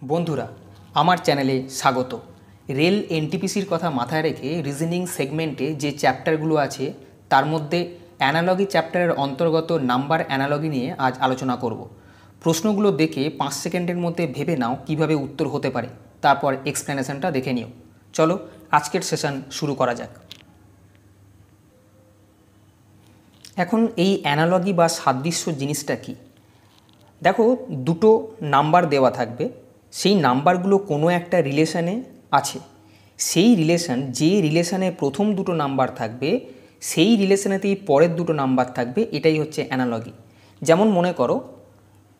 বন্ধুরা আমার চ্যানেলে স্বাগত। রেল এনটিপিসির কথা মাথায় রেখে রিজনিং সেগমেন্টে যে চ্যাপ্টারগুলো আছে তার মধ্যে অ্যানালজি চ্যাপ্টারের অন্তর্গত নাম্বার অ্যানালজি নিয়ে আজ আলোচনা করব। প্রশ্নগুলো দেখে 5 সেকেন্ডের মধ্যে ভেবে নাও কিভাবে উত্তর হতে পারে, তারপর এক্সপ্লেনেশনটা দেখে নিও। চলো আজকের সেশন শুরু করা যাক। এখন এই অ্যানালজি বা সাদৃশ্য জিনিসটা কি? দেখো, দুটো নাম্বার দেওয়া থাকবে, সেই নাম্বারগুলো কোনো একটা রিলেশানে আছে। সেই রিলেশান, যে রিলেশানে প্রথম দুটো নাম্বার থাকবে সেই রিলেশানেতেই পরের দুটো নাম্বার থাকবে, এটাই হচ্ছে অ্যানালজি। যেমন মনে করো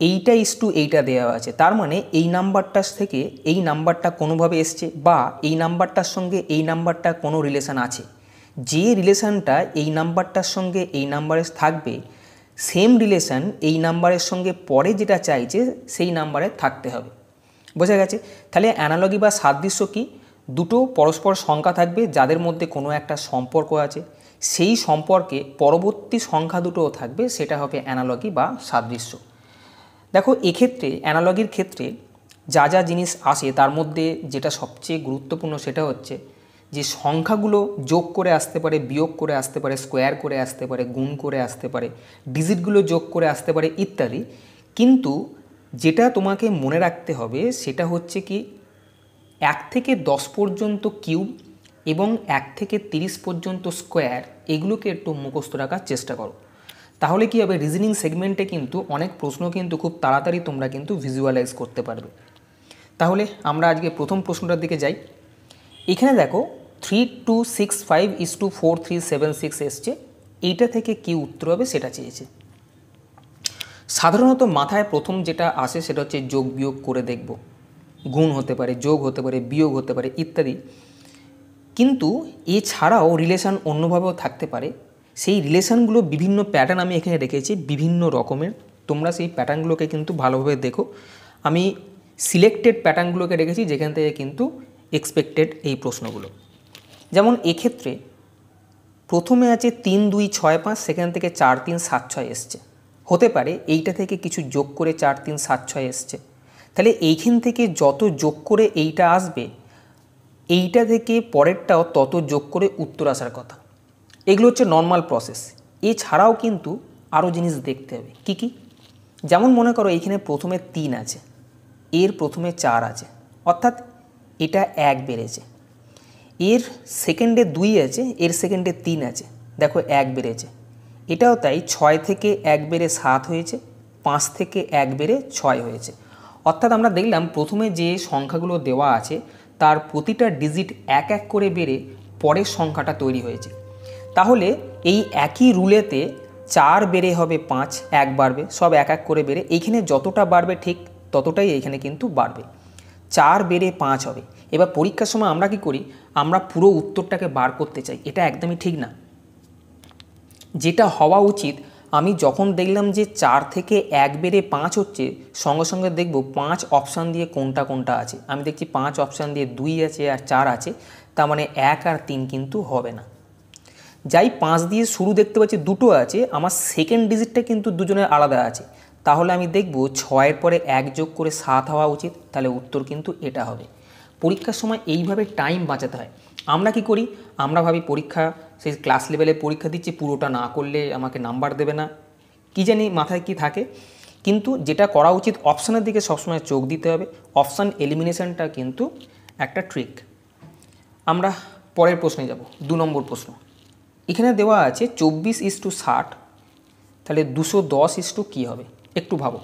এইটা ইস টু এইটা দেওয়া আছে, তার মানে এই নাম্বারটার থেকে এই নাম্বারটা কোনোভাবে এসছে বা এই নাম্বারটার সঙ্গে এই নাম্বারটা কোনো রিলেশান আছে। যে রিলেশানটা এই নাম্বারটার সঙ্গে এই নাম্বারের থাকবে, সেম রিলেশান এই নাম্বারের সঙ্গে পরে যেটা চাইছে সেই নাম্বারে থাকতে হবে। বোঝা গেছে? তাহলে অ্যানালজি বা সাদৃশ্য কি? দুটো পরস্পর সংখ্যা থাকবে যাদের মধ্যে কোনো একটা সম্পর্ক আছে, সেই সম্পর্কে পরবর্তী সংখ্যা দুটোও থাকবে, সেটা হবে অ্যানালজি বা সাদৃশ্য। দেখো, এক্ষেত্রে অ্যানালজির ক্ষেত্রে যা যা জিনিস আসে তার মধ্যে যেটা সবচেয়ে গুরুত্বপূর্ণ সেটা হচ্ছে যে সংখ্যাগুলো যোগ করে আসতে পারে, বিয়োগ করে আসতে পারে, স্কোয়ার করে আসতে পারে, গুণ করে আসতে পারে, ডিজিটগুলো যোগ করে আসতে পারে ইত্যাদি। কিন্তু যেটা তোমাকে মনে রাখতে হবে সেটা হচ্ছে কি, 1 থেকে 10 পর্যন্ত কিউব এবং 1 থেকে 30 পর্যন্ত স্কোয়ার, এগুলোকে একটু মুখস্থ রাখার চেষ্টা করো। তাহলে কি হবে, রিজনিং সেগমেন্টে কিন্তু অনেক প্রশ্ন কিন্তু খুব তাড়াতাড়ি তোমরা কিন্তু ভিজুয়ালাইজ করতে পারবে। তাহলে আমরা আজকে প্রথম প্রশ্নটার দিকে যাই। এখানে দেখো 3265:4376 এসছে, এইটা থেকে কি উত্তর হবে সেটা চেয়েছে। সাধারণত মাথায় প্রথম যেটা আসে সেটা হচ্ছে যোগ বিয়োগ করে দেখব, গুণ হতে পারে, যোগ হতে পারে, বিয়োগ হতে পারে ইত্যাদি। কিন্তু এছাড়াও রিলেশান অন্যভাবেও থাকতে পারে। সেই রিলেশানগুলো বিভিন্ন প্যাটার্ন আমি এখানে রেখেছি বিভিন্ন রকমের, তোমরা সেই প্যাটার্নগুলোকে কিন্তু ভালোভাবে দেখো। আমি সিলেক্টেড প্যাটার্নগুলোকে রেখেছি যেখান থেকে কিন্তু এক্সপেক্টেড এই প্রশ্নগুলো। যেমন এক্ষেত্রে প্রথমে আছে 3 2 6 5, সেখান থেকে 4 3 7 6 এসছে। হতে পারে এইটা থেকে কিছু যোগ করে 4 3 7 6 এসছে। তাহলে এইখান থেকে যত যোগ করে এইটা আসবে, এইটা থেকে পরেরটাও তত যোগ করে উত্তর আসার কথা। এগুলো হচ্ছে নর্মাল প্রসেস। এছাড়াও কিন্তু আরও জিনিস দেখতে হবে। কি কি? যেমন মনে করো এইখানে প্রথমে 3 আছে, এর প্রথমে 4 আছে, অর্থাৎ এটা 1 বেড়েছে। এর সেকেন্ডে 2 আছে, এর সেকেন্ডে 3 আছে, দেখো 1 বেড়েছে। এটাও তাই, 6 থেকে 1 বেড়ে 7 হয়েছে, 5 থেকে 1 বেড়ে 6 হয়েছে। অর্থাৎ আমরা দেখলাম প্রথমে যে সংখ্যাগুলো দেওয়া আছে তার প্রতিটা ডিজিট 1 1 করে বেড়ে পরের সংখ্যাটা তৈরি হয়েছে। তাহলে এই একই রুলেতে 4 বেড়ে হবে 5, 1 বাড়বে, সব 1 1 করে বেড়ে এইখানে যতটা বাড়বে ঠিক ততটাই এইখানে কিন্তু বাড়বে। 4 বেড়ে 5 হবে। এবার পরীক্ষার সময় আমরা কি করি, আমরা পুরো উত্তরটাকে বার করতে চাই, এটা একদমই ঠিক না। যেটা হওয়া উচিত, আমি যখন দেখলাম যে 4 থেকে 1 বেড়ে 5 হচ্ছে, সঙ্গে সঙ্গে দেখব 5 অপশান দিয়ে কোনটা কোনটা আছে। আমি দেখছি 5 অপশান দিয়ে 2 আছে আর 4 আছে, তার মানে 1 আর 3 কিন্তু হবে না। যাই 5 দিয়ে শুরু দেখতে পাচ্ছি দুটো আছে, আমার সেকেন্ড ডিজিটটা কিন্তু দুজনের আলাদা আছে, তাহলে আমি দেখব 6-এর পরে 1 যোগ করে 7 হওয়া উচিত, তাহলে উত্তর কিন্তু এটা হবে। পরীক্ষার সময় এইভাবে টাইম বাঁচাতে হয়। আমরা কি করি, আমরা ভাবি পরীক্ষা সেই ক্লাস লেভেলে পরীক্ষা দিচ্ছি, পুরোটা না করলে আমাকে নাম্বার দেবে না, কি জানি মাথায় কি থাকে। কিন্তু যেটা করা উচিত, অপশানের দিকে সবসময় চোখ দিতে হবে। অপশান এলিমিনেশনটা কিন্তু একটা ট্রিক। আমরা পরের প্রশ্নে যাব, 2 নম্বর প্রশ্ন। এখানে দেওয়া আছে 24:60, তাহলে 210 কী হবে একটু ভাবো।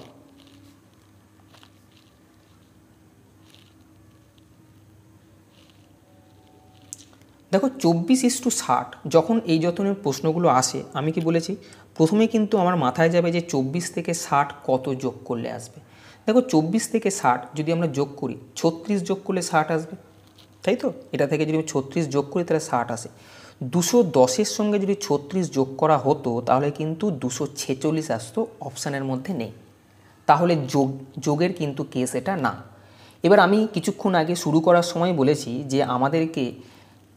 দেখো 24:60 যখন এই যতনের প্রশ্নগুলো আসে, আমি কি বলেছি, প্রথমে কিন্তু আমার মাথায় যাবে যে 24 থেকে 60 কত যোগ করলে আসবে। দেখো 24 থেকে 60 যদি আমরা যোগ করি, 36 যোগ করলে 60 আসবে, তাই তো? এটা থেকে যদি আমি 36 যোগ করি তাহলে 60 আসে। 210-এর সঙ্গে যদি 36 যোগ করা হতো তাহলে কিন্তু 246 আসতো, অপশানের মধ্যে নেই। তাহলে যোগের কিন্তু কেস এটা না। এবার আমি কিছুক্ষণ আগে শুরু করার সময় বলেছি যে আমাদেরকে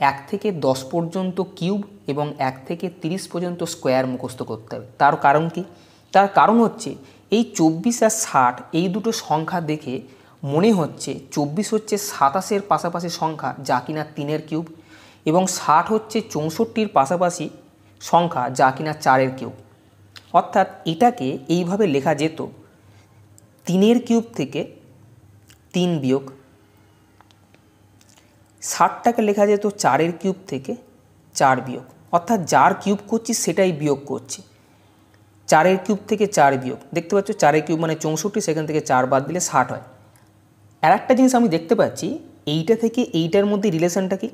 1 থেকে 10 পর্যন্ত কিউব এবং 1 থেকে 30 পর্যন্ত স্কোয়ার মুখস্থ করতে হবে। তার কারণ কি? তার কারণ হচ্ছে এই 24 আর 60 এই দুটো সংখ্যা দেখে মনে হচ্ছে 24 হচ্ছে 27-এর পাশাপাশি সংখ্যা যা কিনা 3-এর কিউব, এবং 60 হচ্ছে 64-র পাশাপাশি সংখ্যা যা কিনা 4-এর কিউব। অর্থাৎ এটাকে এইভাবে লেখা যেত 3-এর কিউব থেকে 3 বিয়োগ, 60টাকে লেখা যেত 4-এর কিউব থেকে 4 বিয়োগ। অর্থাৎ যার কিউব করছি সেটাই বিয়োগ করছি, 4-এর কিউব থেকে 4 বিয়োগ। দেখতে পাচ্ছ 4-এর কিউব মানে 64, সেখান থেকে 4 বাদ দিলে 60 হয়। আর একটা জিনিস আমি দেখতে পাচ্ছি এইটা থেকে এইটার মধ্যে রিলেশনটা কি,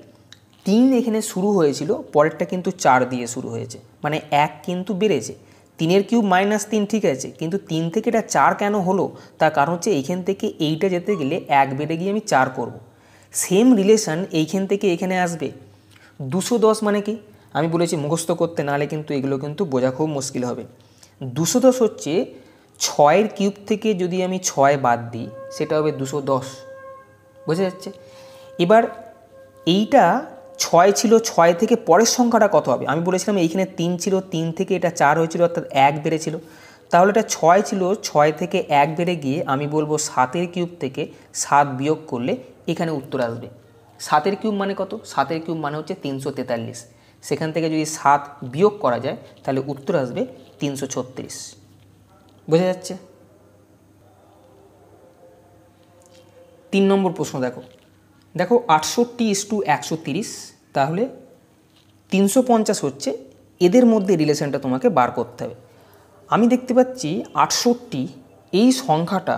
3 এখানে শুরু হয়েছিল, পরেরটা কিন্তু 4 দিয়ে শুরু হয়েছে, মানে 1 কিন্তু বেড়েছে। 3-এর কিউব -3 ঠিক আছে, কিন্তু 3 থেকে এটা 4 কেন হলো, তার কারণ হচ্ছে এইখান থেকে এইটা যেতে গেলে 1 বেড়ে গিয়ে আমি 4 করব। সেম রিলেশন এইখান থেকে এখানে আসবে। 210 মানে কি আমি বলেছি মুখস্থ করতে, নাহলে কিন্তু এগুলো কিন্তু বোঝা খুব মুশকিল হবে। 210 হচ্ছে 6-এর কিউব থেকে যদি আমি 6 বাদ দিই সেটা হবে 210, বোঝা যাচ্ছে। এবার এইটা 6 ছিল, 6 থেকে পরের সংখ্যাটা কত হবে, আমি বলেছিলাম এইখানে 3 ছিল, 3 থেকে এটা 4 হয়েছিল, অর্থাৎ 1 বেড়েছিল। তাহলে এটা 6 ছিল, 6 থেকে 1 বেড়ে গিয়ে আমি বলবো 7-এর কিউব থেকে 7 বিয়োগ করলে এখানে উত্তর আসবে। 7-এর কিউব মানে কত, 7-এর কিউব মানে হচ্ছে 343, সেখান থেকে যদি 7 বিয়োগ করা যায় তাহলে উত্তর আসবে 336, বোঝা যাচ্ছে। 3 নম্বর প্রশ্ন দেখো, 68:130, তাহলে 350 হচ্ছে, এদের মধ্যে রিলেশনটা তোমাকে বার করতে হবে। আমি দেখতে পাচ্ছি 68 এই সংখ্যাটা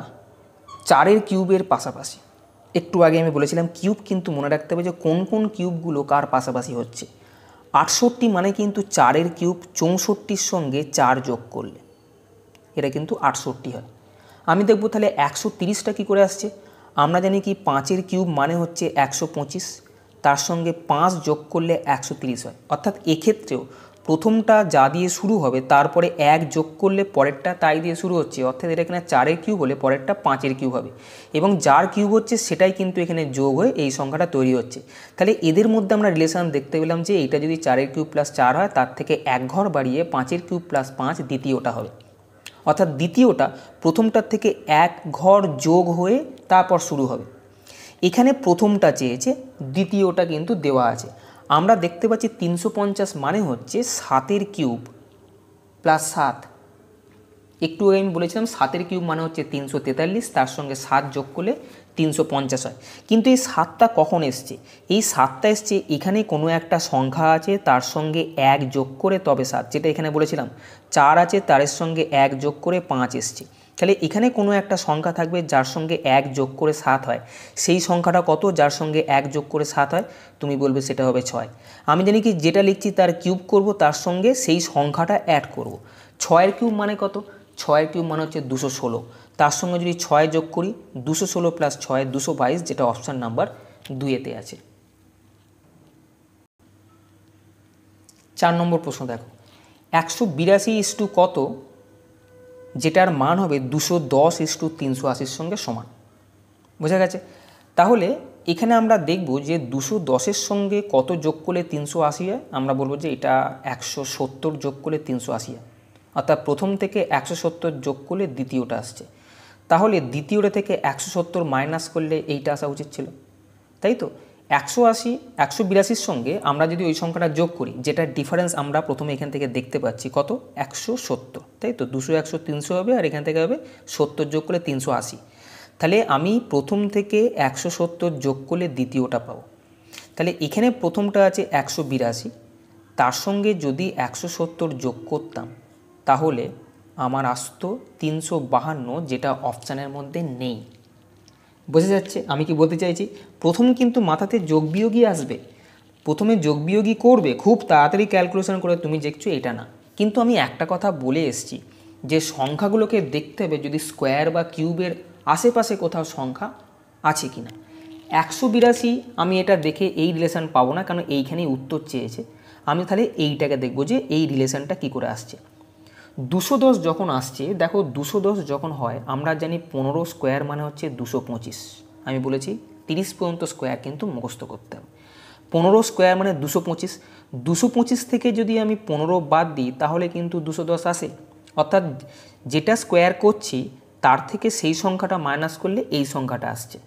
4-এর কিউবের পাশাপাশি। একটু আগে আমি বলেছিলাম কিউব কিন্তু মনে রাখতে হবে যে কোন কোন কিউবগুলো কার পাশাপাশি হচ্ছে। 68 মানে কিন্তু 4-এর কিউব, 64-র সঙ্গে 4 যোগ করলে এটা কিন্তু 68 হয়। আমি দেখব তাহলে 130টা কী করে আসছে। আমরা জানি কি 5-এর কিউব মানে হচ্ছে 125, তার সঙ্গে 5 যোগ করলে 130 হয়। অর্থাৎ এক্ষেত্রেও প্রথমটা যা দিয়ে শুরু হবে তারপরে 1 যোগ করলে পরেরটা তাই দিয়ে শুরু হচ্ছে, অর্থাৎ এটা এখানে 4-এর কিউব হলে পরেরটা 5-এর কিউব হবে, এবং যার কিউব হচ্ছে সেটাই কিন্তু এখানে যোগ হয়ে এই সংখ্যাটা তৈরি হচ্ছে। তাহলে এদের মধ্যে আমরা রিলেশন দেখতে পেলাম যে এইটা যদি 4-এর কিউব প্লাস 4 হয়, তার থেকে 1 ঘর বাড়িয়ে 5-এর কিউব প্লাস 5 দ্বিতীয়টা হবে। অর্থাৎ দ্বিতীয়টা প্রথমটার থেকে 1 ঘর যোগ হয়ে তারপর শুরু হবে। এখানে প্রথমটা চেয়েছে, দ্বিতীয়টা কিন্তু দেওয়া আছে। আমরা দেখতে পাচ্ছি 350 মানে হচ্ছে 7-এর কিউব প্লাস 7। একটু আগে আমি বলেছিলাম 7-এর কিউব মানে হচ্ছে 343, তার সঙ্গে 7 যোগ করলে 350 হয়। কিন্তু এই 7টা কখন এসছে, এই 7টা এসছে এখানে কোনো একটা সংখ্যা আছে তার সঙ্গে 1 যোগ করে তবে 7, যেটা এখানে বলেছিলাম 4 আছে তার সঙ্গে 1 যোগ করে 5 এসছে। তাহলে এখানে কোনো একটা সংখ্যা থাকবে যার সঙ্গে 1 যোগ করে 7 হয়, সেই সংখ্যাটা কত যার সঙ্গে 1 যোগ করে 7 হয়, তুমি বলবে সেটা হবে 6। আমি জানি কি যেটা লিখছি তার কিউব করব, তার সঙ্গে সেই সংখ্যাটা অ্যাড করব। 6-এর কিউব মানে কত, 6-এর কিউব মানে হচ্ছে 216, তার সঙ্গে যদি 6 যোগ করি 216 প্লাস 6 222, যেটা অপশান নাম্বার 2-এতে আছে। 4 নম্বর প্রশ্ন দেখো, 182 কত, যেটার মান হবে 210:380 সঙ্গে সমান, বোঝা গেছে। তাহলে এখানে আমরা দেখব যে 210-এর সঙ্গে কত যোগ করলে 380 হয়, আমরা বলবো যে এটা 170 যোগ করলে 380 হয়। অর্থাৎ প্রথম থেকে 170 যোগ করলে দ্বিতীয়টা আসছে, তাহলে দ্বিতীয়টা থেকে 170 মাইনাস করলে এইটা আসা উচিত ছিল, তাই তো। 182-র সঙ্গে আমরা যদি ওই সংখ্যাটা যোগ করি, যেটা ডিফারেন্স আমরা প্রথমে এখান থেকে দেখতে পাচ্ছি কত, 170, তাই তো। 200 100 300 হবে, আর এখান থেকে হবে 70 যোগ করলে 380। তাহলে আমি প্রথম থেকে 170 যোগ করলে দ্বিতীয়টা পাবো। তাহলে এখানে প্রথমটা আছে 182, তার সঙ্গে যদি 170 যোগ করতাম তাহলে আমার আসতো 352, যেটা অপশানের মধ্যে নেই, বোঝা যাচ্ছে আমি কি বলতে চাইছি। প্রথম কিন্তু মাথাতে যোগ বিয়োগই আসবে, প্রথমে যোগ বিয়োগই করবে, খুব তাড়াতাড়ি ক্যালকুলেশন করে তুমি দেখছো এটা না। কিন্তু আমি একটা কথা বলে এসেছি যে সংখ্যাগুলোকে দেখতে হবে যদি স্কোয়ার বা কিউবের আশেপাশে কোথাও সংখ্যা আছে কি না। 182 আমি এটা দেখে এই রিলেশান পাবো না, কারণ এইখানেই উত্তর চেয়েছে। আমি তাহলে এইটাকে দেখবো যে এই রিলেশানটা কী করে আসছে। 210 যখন আসছে, দেখো 210 যখন হয় আমরা জানি 15 স্কোয়ার মানে হচ্ছে 225। আমি বলেছি 30 পর্যন্ত স্কোয়ার কিন্তু মুখস্থ করতে হবে। 15 স্কোয়ার মানে 225, 225 থেকে যদি আমি 15 বাদ দিই তাহলে কিন্তু 210 আসে। অর্থাৎ যেটা স্কোয়ার করছি তার থেকে সেই সংখ্যাটা মাইনাস করলে এই সংখ্যাটা আসছে।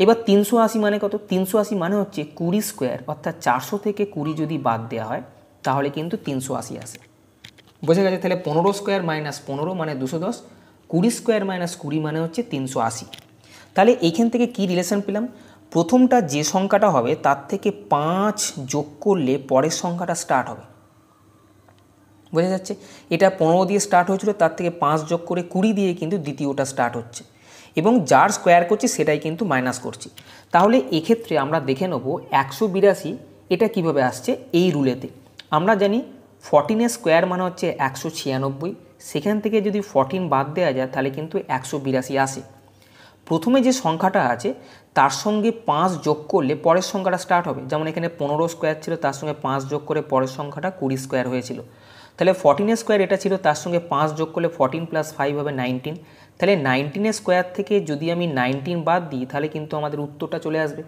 এবার 380 মানে কত? 380 মানে হচ্ছে 20 স্কোয়ার, অর্থাৎ 400 থেকে 20 যদি বাদ দেওয়া হয় তাহলে কিন্তু 380 আসে। বোঝা গেছে? তাহলে 15 স্কোয়ার মাইনাস 15 মানে 210, 20 স্কোয়ার মাইনাস 20 মানে হচ্ছে 380। তাহলে এইখান থেকে কি রিলেশন পেলাম? প্রথমটা যে সংখ্যাটা হবে তার থেকে 5 যোগ করলে পরের সংখ্যাটা স্টার্ট হবে। বোঝা যাচ্ছে? এটা 15 দিয়ে স্টার্ট হয়েছিল, তার থেকে 5 যোগ করে 20 দিয়ে কিন্তু দ্বিতীয়টা স্টার্ট হচ্ছে, এবং যার স্কোয়ার করছি সেটাই কিন্তু মাইনাস করছি। তাহলে এক্ষেত্রে আমরা দেখে নেব 182 এটা কিভাবে আসছে। এই রুলেতে আমরা জানি 14 স্কোয়ার মানে হচ্ছে 196, সেখান থেকে যদি 14 বাদ দেওয়া যায় তাহলে কিন্তু 182 আসে। প্রথমে যে সংখ্যাটা আছে তার সঙ্গে 5 যোগ করলে পরের সংখ্যাটা স্টার্ট হবে। যেমন এখানে 15 স্কোয়ার ছিল, তার সঙ্গে 5 যোগ করে পরের সংখ্যাটা 20 স্কোয়ার হয়েছিল। তাহলে 14 স্কোয়ার এটা ছিল, তার সঙ্গে 5 যোগ করলে 14 প্লাস 5 হবে 19। তাহলে 19 স্কোয়ার থেকে যদি আমি 19 বাদ দিই তাহলে কিন্তু আমাদের উত্তরটা চলে আসবে।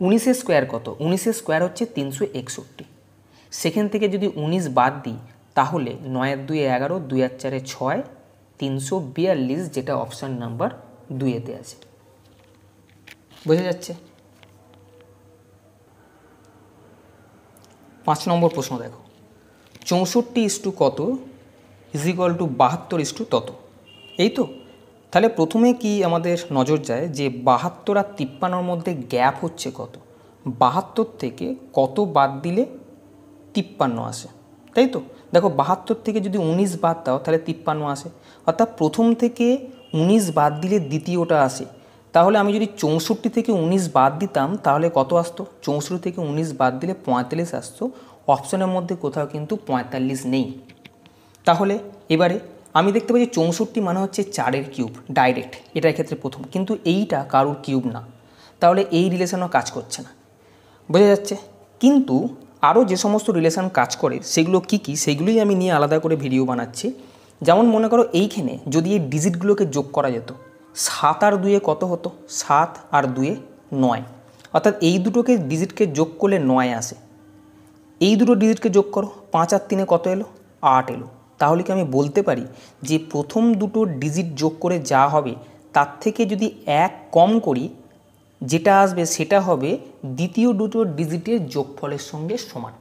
19 স্কোয়ার কত? 19 স্কোয়ার হচ্ছে 361। সেখান থেকে যদি 19 বাদ দিই তাহলে 9 2 11, 2 4 6, 342, যেটা অপশান নাম্বার 2-এতে আছে। বোঝা যাচ্ছে? 5 নম্বর প্রশ্ন দেখো, 64 কত ইজ ইকুয়াল টু 72 তত। এই তো। তাহলে প্রথমে কি আমাদের নজর যায় যে 72 আর 53 মধ্যে গ্যাপ হচ্ছে কত? 72 থেকে কত বাদ দিলে 53 আসে, তাই তো? দেখো 72 থেকে যদি 19 বাদ দাও তাহলে 53 আসে, অর্থাৎ প্রথম থেকে 19 বাদ দিলে দ্বিতীয়টা আসে। তাহলে আমি যদি 64 থেকে 19 বাদ দিতাম তাহলে কত আসতো? 64 থেকে 19 বাদ দিলে 45 আসতো। অপশনের মধ্যে কোথাও কিন্তু 45 নেই। তাহলে এবারে আমি দেখতে পাচ্ছি 64 মানে হচ্ছে 4-এর কিউব, ডাইরেক্ট এটার ক্ষেত্রে প্রথম, কিন্তু এইটা কারুর কিউব না, তাহলে এই রিলেশনও কাজ করছে না। বোঝা যাচ্ছে? কিন্তু আরও যে সমস্ত রিলেশন কাজ করে সেগুলো কি কি, সেগুলোই আমি নিয়ে আলাদা করে ভিডিও বানাচ্ছি। যেমন মনে করো এইখানে যদি এই ডিজিটগুলোকে যোগ করা যেত, 7 আর 2 কত হতো? 7 আর 2 9, অর্থাৎ এই দুটোকে ডিজিটকে যোগ করলে 9 আসে। এই দুটো ডিজিটকে যোগ করো, 5 আর 3 কত এলো? 8 এলো। তাহলে কি আমি বলতে পারি যে প্রথম দুটো ডিজিট যোগ করে যা হবে তার থেকে যদি 1 কম করি যেটা আসবে সেটা হবে দ্বিতীয় দুটো ডিজিটের যোগফলের সঙ্গে সমান।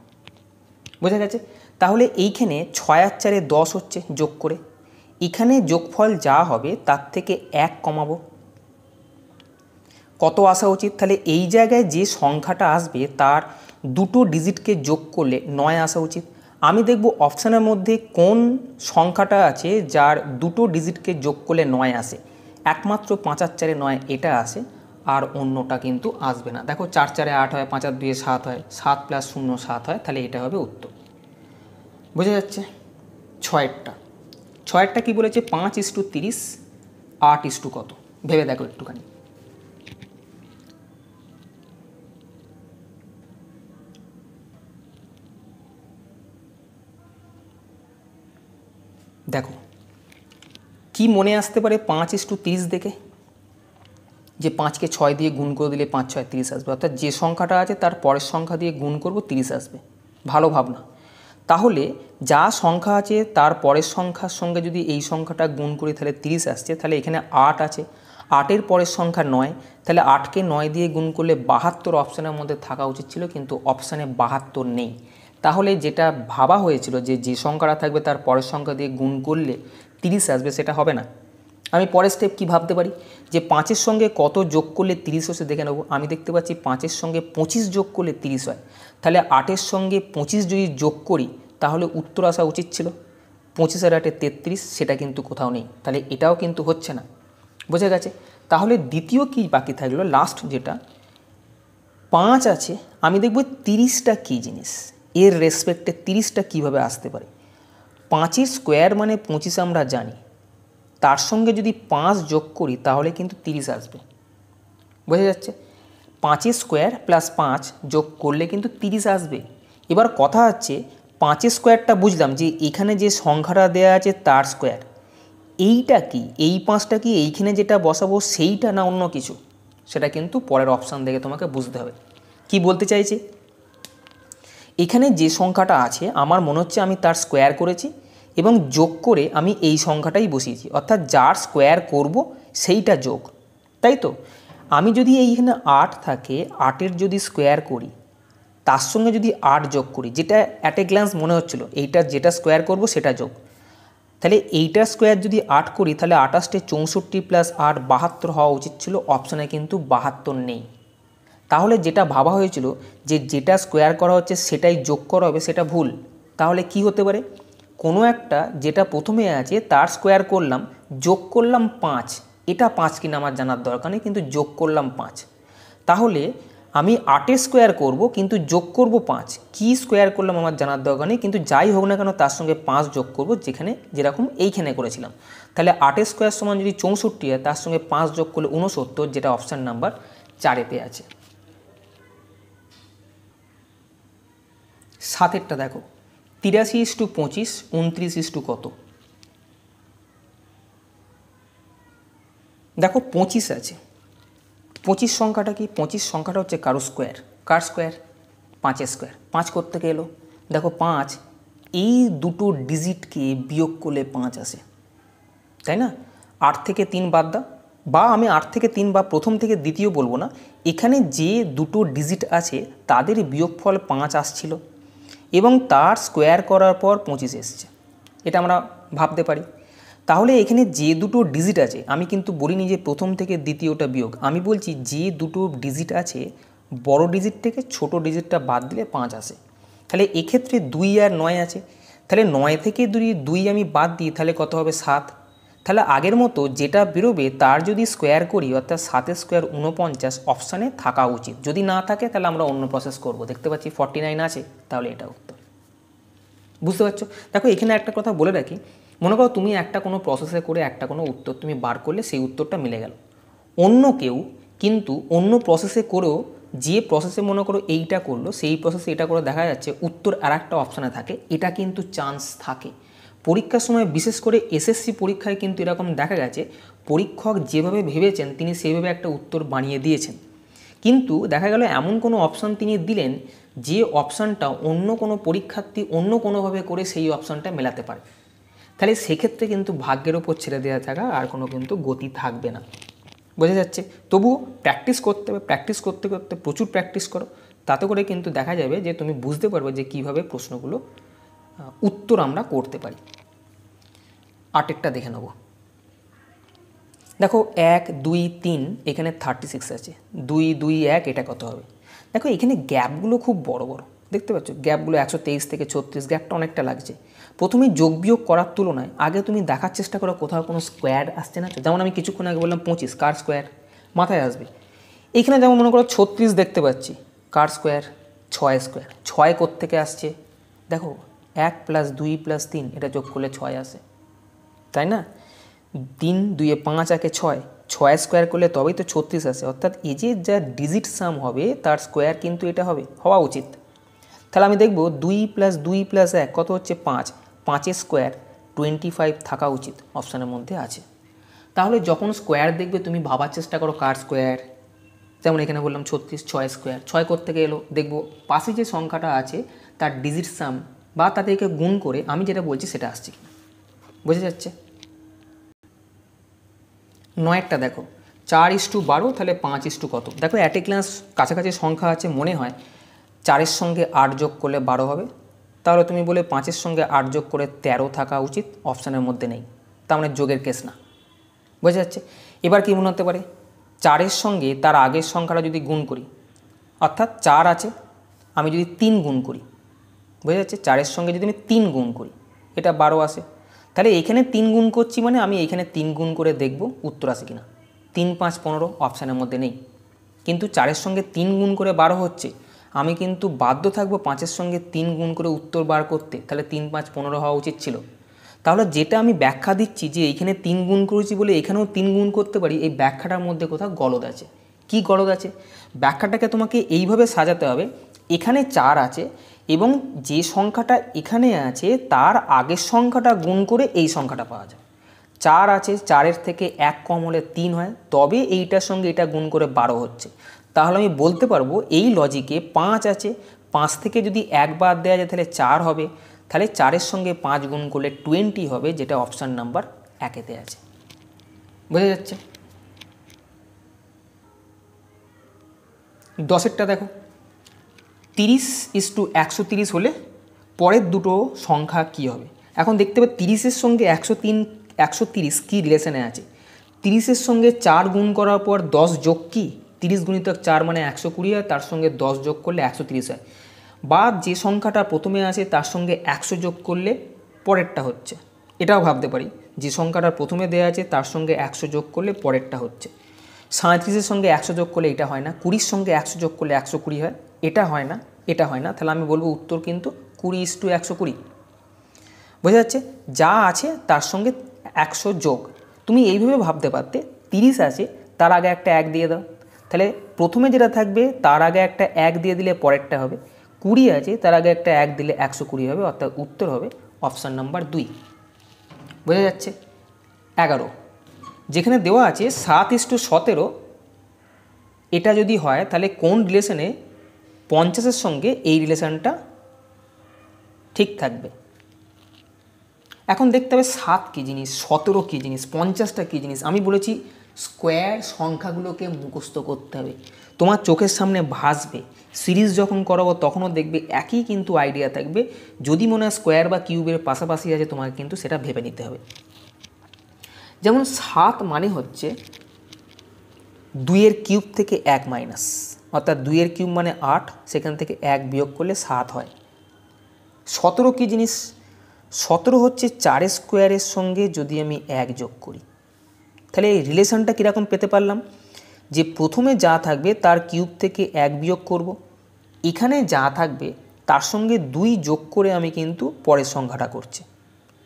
বোঝা গেছে? তাহলে এইখানে 6 আর 4 10 হচ্ছে যোগ করে, এখানে যোগফল যা হবে তার থেকে 1 কমাবো, কত আসা উচিত? তাহলে এই জায়গায় যে সংখ্যাটা আসবে তার দুটো ডিজিটকে যোগ করলে 9 আসা উচিত। আমি দেখব অপশানের মধ্যে কোন সংখ্যাটা আছে যার দুটো ডিজিটকে যোগ করলে 9 আসে। একমাত্র 5 আর 4 9 এটা আসে, আর অন্যটা কিন্তু আসবে না। দেখো 4 4 8 হয়, 5 আর 2 7 হয়, 7 + 0 7 হয়, তাহলে এটা হবে উত্তর। বোঝা যাচ্ছে? 6-এরটা কি বলেছে? 5:30, 8 কত? ভেবে দেখো একটুখানি। দেখো কি মনে আসতে পারে 5:30 দেখে? যে 5কে 6 দিয়ে গুণ করে দিলে 5 6 30 আসবে, অর্থাৎ যে সংখ্যাটা আছে তার পরের সংখ্যা দিয়ে গুণ করব 30 আসবে। ভালো ভাবনা। তাহলে যা সংখ্যা আছে তার পরের সংখ্যার সঙ্গে যদি এই সংখ্যাটা গুণ করি তাহলে 30 আসছে। তাহলে এখানে 8 আছে, 8-এর পরের সংখ্যা 9, তাহলে 8কে 9 দিয়ে গুণ করলে 72 অপশানের মধ্যে থাকা উচিত ছিল, কিন্তু অপশানে 72 নেই। তাহলে যেটা ভাবা হয়েছিল যে যে সংখ্যাটা থাকবে তার পরের সংখ্যা দিয়ে গুণ করলে 30 আসবে, সেটা হবে না। আমি পরের স্টেপ কী ভাবতে পারি যে 5-এর সঙ্গে কত যোগ করলে 30 হচ্ছে দেখে নেব। আমি দেখতে পাচ্ছি 5-এর সঙ্গে 25 যোগ করলে 30 হয়, তাহলে 8-এর সঙ্গে 25 যদি যোগ করি তাহলে উত্তর আসা উচিত ছিল 25 আর 8 33, সেটা কিন্তু কোথাও নেই, তাহলে এটাও কিন্তু হচ্ছে না। বোঝা গেছে? তাহলে দ্বিতীয় কি বাকি থাকলো, লাস্ট যেটা 5 আছে, আমি দেখব 30টা কী জিনিস, এর রেসপেক্টে 30টা কীভাবে আসতে পারে। 5-এর স্কোয়ার মানে 25 আমরা জানি, তার সঙ্গে যদি 5 যোগ করি তাহলে কিন্তু 30 আসবে। বোঝা যাচ্ছে? 5-এর স্কোয়ার প্লাস 5 যোগ করলে কিন্তু 30 আসবে। এবার কথা হচ্ছে 5-এর স্কোয়ারটা বুঝলাম যে এখানে যে সংখ্যাটা দেওয়া আছে তার স্কোয়ার, এইটা কি, এই 5টা কি এইখানে যেটা বসাবো সেইটা না অন্য কিছু, সেটা কিন্তু পরের অপশান দেখে তোমাকে বুঝতে হবে। কি বলতে চাইছি, এখানে যে সংখ্যাটা আছে আমার মনে হচ্ছে আমি তার স্কোয়ার করেছি এবং যোগ করে আমি এই সংখ্যাটাই বসিয়েছি, অর্থাৎ যার স্কোয়ার করব সেইটা যোগ, তাই তো। আমি যদি এইখানে 8 থাকে, 8-এর যদি স্কোয়ার করি তার সঙ্গে যদি 8 যোগ করি, যেটা অ্যাট এ গ্ল্যান্স মনে হচ্ছিল এইটার যেটা স্কোয়ার করব সেটা যোগ, তাহলে এইটার স্কোয়ার যদি 8 করি তাহলে 28 64 প্লাস 8 72 হওয়া উচিত ছিল। অপশানে কিন্তু 72 নেই। তাহলে যেটা ভাবা হয়েছিল যে যেটা স্কোয়ার করা হচ্ছে সেটাই যোগ করা হবে, সেটা ভুল। তাহলে কি হতে পারে, কোনো একটা যেটা প্রথমে আছে তার স্কোয়ার করলাম, যোগ করলাম 5, এটা 5 কিনা আমার জানার দরকার নেই, কিন্তু যোগ করলাম 5। তাহলে আমি 8-এর স্কোয়ার করব কিন্তু যোগ করব 5, কি স্কোয়ার করলাম আমার জানার দরকার নেই, কিন্তু যাই হোক না কেন তার সঙ্গে 5 যোগ করব, যেখানে যেরকম এইখানে করেছিলাম। তাহলে 8-এর স্কোয়ার সমান যদি 64 হয়, তার সঙ্গে 5 যোগ করলে 69, যেটা অপশান নাম্বার 4-এতে আছে। 7-এরটা দেখো, 83:25, 29 কত? দেখো 25 আছে। 25 সংখ্যাটা কি? 25 সংখ্যাটা হচ্ছে কারো স্কোয়ার। কার স্কোয়ার? 5-এর স্কোয়ার। 5 কোত্থেকে এলো? দেখো 5 এই দুটো ডিজিটকে বিয়োগ করলে 5 আসে, তাই না? 8 থেকে 3 বাদ দাও, বা আমি 8 থেকে 3 বা প্রথম থেকে দ্বিতীয় বলবো না, এখানে যে দুটো ডিজিট আছে তাদের বিয়োগফল 5 আসছিল এবং তার স্কোয়ার করার পর 25 এসছে, এটা আমরা ভাবতে পারি। তাহলে এখানে যে দুটো ডিজিট আছে, আমি কিন্তু বলিনি যে প্রথম থেকে দ্বিতীয়টা বিয়োগ, আমি বলছি যে দুটো ডিজিট আছে বড় ডিজিট থেকে ছোট ডিজিটটা বাদ দিলে 5 আসে। তাহলে এক্ষেত্রে 2 আর 9 আছে, তাহলে 9 থেকে 2 আমি বাদ দিই, তাহলে কত হবে? 7। তাহলে আগের মতো যেটা বেরোবে তার যদি স্কোয়ার করি, অর্থাৎ 7-এর স্কোয়ার 49 অপশানে থাকা উচিত। যদি না থাকে তাহলে আমরা অন্য প্রসেস করব। দেখতে পাচ্ছি 49 আছে, তাহলে এটা উত্তর। বুঝতে পারছো? দেখো এখানে একটা কথা বলে রাখি, মনে করো তুমি একটা কোনো প্রসেসে করে একটা কোনো উত্তর তুমি বার করলে, সেই উত্তরটা মিলে গেল। অন্য কেউ কিন্তু অন্য প্রসেসে করেও, যে প্রসেসে মনে করো এইটা করলো, সেই প্রসেসে এটা করে দেখা যাচ্ছে উত্তর আর একটা অপশানে থাকে, এটা কিন্তু চান্স থাকে। পরীক্ষার সময় বিশেষ করে এসএসসি পরীক্ষায় কিন্তু এরকম দেখা গেছে, পরীক্ষক যেভাবে ভেবেছেন তিনি সেইভাবে একটা উত্তর বানিয়ে দিয়েছেন, কিন্তু দেখা গেল এমন কোনো অপশান তিনি দিলেন যে অপশানটা অন্য কোনো পরীক্ষার্থী অন্য কোনোভাবে করে সেই অপশানটা মেলাতে পারে। তাহলে সেক্ষেত্রে কিন্তু ভাগ্যের ওপর ছেড়ে দেওয়া থাকা, আর কোনো কিন্তু গতি থাকবে না। বোঝা যাচ্ছে? তবুও প্র্যাকটিস করতে হবে, প্র্যাকটিস করতে করতে প্রচুর প্র্যাকটিস করো, তাতে করে কিন্তু দেখা যাবে যে তুমি বুঝতে পারবে যে কীভাবে প্রশ্নগুলো উত্তর আমরা করতে পারি। 8-এরটা দেখে নেব। দেখো 1 2 3, এখানে 36 আছে, 2 2 1, এটা কত হবে? দেখো এখানে গ্যাপগুলো খুব বড় বড়, দেখতে পাচ্ছ গ্যাপগুলো 123 থেকে 36, গ্যাপটা অনেকটা লাগছে। প্রথমে যোগ বিয়োগ করার তুলনায় আগে তুমি দেখার চেষ্টা করো কোথাও কোনো স্কোয়ার আসছে না। যেমন আমি কিছুক্ষণ আগে বললাম 25, কার স্কোয়ার মাথায় আসবে? এইখানে যেমন মনে করো 36 দেখতে পাচ্ছি, কার স্কোয়ার? 6 স্কোয়ার। 6 কোত্থেকে আসছে? দেখো 1 + 2 + 3, এটা যোগ করলে 6 আসে, তাই না? 3 2 5 1 6, 6 স্কোয়ার করলে তবেই তো 36 আসে, অর্থাৎ এই যে যা ডিজিট সাম হবে তার স্কোয়ার কিন্তু এটা হওয়া উচিত। তাহলে আমি দেখব 2 + 2 + 1 কত হচ্ছে? 5, 5-এর স্কোয়ার 25 থাকা উচিত, অপশানের মধ্যে আছে। তাহলে যখন স্কোয়ার দেখবে তুমি ভাবার চেষ্টা করো কার স্কোয়ার। যেমন এখানে বললাম 36, 6 স্কোয়ার। 6 কোত্থেকে এলো? দেখবো পাশে যে সংখ্যাটা আছে তার ডিজিট সাম বা তাদেরকে গুণ করে আমি যেটা বলছি সেটা আসছে কিনা। বোঝা যাচ্ছে? 9-এরটা দেখো, 4:12, তাহলে 5 কত? দেখো অ্যাট এ গ্ল্যান্স কাছাকাছি সংখ্যা আছে, মনে হয় 4-এর সঙ্গে 8 যোগ করলে 12 হবে, তাহলে তুমি বলে 5-এর সঙ্গে 8 যোগ করে 13 থাকা উচিত, অপশানের মধ্যে নেই, তার মানে যোগের কেস না। বোঝা যাচ্ছে? এবার কী মনে হতে পারে? 4-এর সঙ্গে তার আগের সংখ্যাটা যদি গুণ করি, অর্থাৎ 4 আছে, আমি যদি 3 গুণ করি, বোঝা যাচ্ছে? 4-এর সঙ্গে যদি আমি 3 গুণ করি, এটা 12 আসে। তাহলে এখানে 3 গুণ করছি মানে আমি এখানে 3 গুণ করে দেখব উত্তর আসে কিনা। 3 5 15 অপশানের মধ্যে নেই, কিন্তু 4-এর সঙ্গে 3 গুণ করে 12 হচ্ছে, আমি কিন্তু বাধ্য থাকবো 5-এর সঙ্গে 3 গুণ করে উত্তর বার করতে, তাহলে 3 5 15 হওয়া উচিত ছিল। তাহলে যেটা আমি ব্যাখ্যা দিচ্ছি যে এইখানে 3 গুণ করেছি বলে এখানেও 3 গুণ করতে পারি, এই ব্যাখ্যাটার মধ্যে কোথাও গলদ আছে। কি গলদ আছে? ব্যাখ্যাটাকে তোমাকে এইভাবে সাজাতে হবে, এখানে 4 আছে এবং যে সংখ্যাটা এখানে আছে তার আগের সংখ্যাটা গুণ করে এই সংখ্যাটা পাওয়া যায়। 4 আছে, 4-এর থেকে 1 কম হলে 3 হয়, তবে এইটার সঙ্গে এটা গুণ করে 12 হচ্ছে। তাহলে আমি বলতে পারবো এই লজিকে 5 আছে, 5 থেকে যদি 1 বাদ দেওয়া যায় তাহলে 4 হবে, তাহলে 4-এর সঙ্গে 5 গুণ করলে 20 হবে, যেটা অপশান নাম্বার 1-এতে আছে। বোঝা যাচ্ছে? 10-এরটা দেখো, 30:130 হলে পরের দুটো সংখ্যা কি হবে। এখন দেখতে পাবে 30-এর সঙ্গে 130 কী রিলেশনে আছে। 30-এর সঙ্গে 4 গুণ করার পর 10 যোগ কি, 30 গুণিতক 4 মানে 120 হয়, তার সঙ্গে 10 যোগ করলে 130 হয়। বা যে সংখ্যাটা প্রথমে আছে তার সঙ্গে 100 যোগ করলে পরেরটা হচ্ছে। এটাও ভাবতে পারি, যে সংখ্যাটা প্রথমে দেওয়া আছে তার সঙ্গে 100 যোগ করলে পরেরটা হচ্ছে। 37-এর সঙ্গে 100 যোগ করলে এটা হয় না, 20-র সঙ্গে 100 যোগ করলে 120 হয়, এটা হয় না, এটা হয় না। তাহলে আমি বলবো উত্তর কিন্তু 20:120। বোঝা যাচ্ছে? যা আছে তার সঙ্গে 100 যোগ। তুমি এইভাবে ভাবতে পারতে, 30 আছে তার আগে একটা 1 দিয়ে দাও, তাহলে প্রথমে যেটা থাকবে তার আগে একটা 1 দিয়ে দিলে পরেরটা হবে। 20 আছে তার আগে একটা 1 দিলে 120 হবে, অর্থাৎ উত্তর হবে অপশান নাম্বার 2। বোঝা যাচ্ছে? 11 যেখানে দেওয়া আছে 7:17, এটা যদি হয় তাহলে কোন রিলেশনে 50-এর সঙ্গে এই রিলেশনটা ঠিক থাকবে। এখন দেখতে হবে 7 কী জিনিস, 17 কী জিনিস, 50টা কী জিনিস। আমি বলেছি স্কোয়ার সংখ্যাগুলোকে মুখস্থ করতে হবে, তোমার চোখের সামনে ভাসবে। সিরিজ যখন করাবো তখনও দেখবে একই কিন্তু আইডিয়া থাকবে। যদি মনে হয় স্কোয়ার বা কিউবের পাশাপাশি আছে, তোমাকে কিন্তু সেটা ভেবে নিতে হবে। যেমন 7 মানে হচ্ছে 2-এর কিউব থেকে 1 মাইনাস, অর্থাৎ 2-এর কিউব মানে 8, সেখান থেকে 1 বিয়োগ করলে 7 হয়। 17 কী জিনিস, 17 হচ্ছে 4 স্কোয়ারের সঙ্গে যদি আমি 1 যোগ করি, তাহলে এই রিলেশনটা কীরকম পেতে পারলাম, যে প্রথমে যা থাকবে তার কিউব থেকে 1 বিয়োগ করব, এখানে যা থাকবে তার সঙ্গে 2 যোগ করে আমি কিন্তু পরের সংখ্যাটা করছি।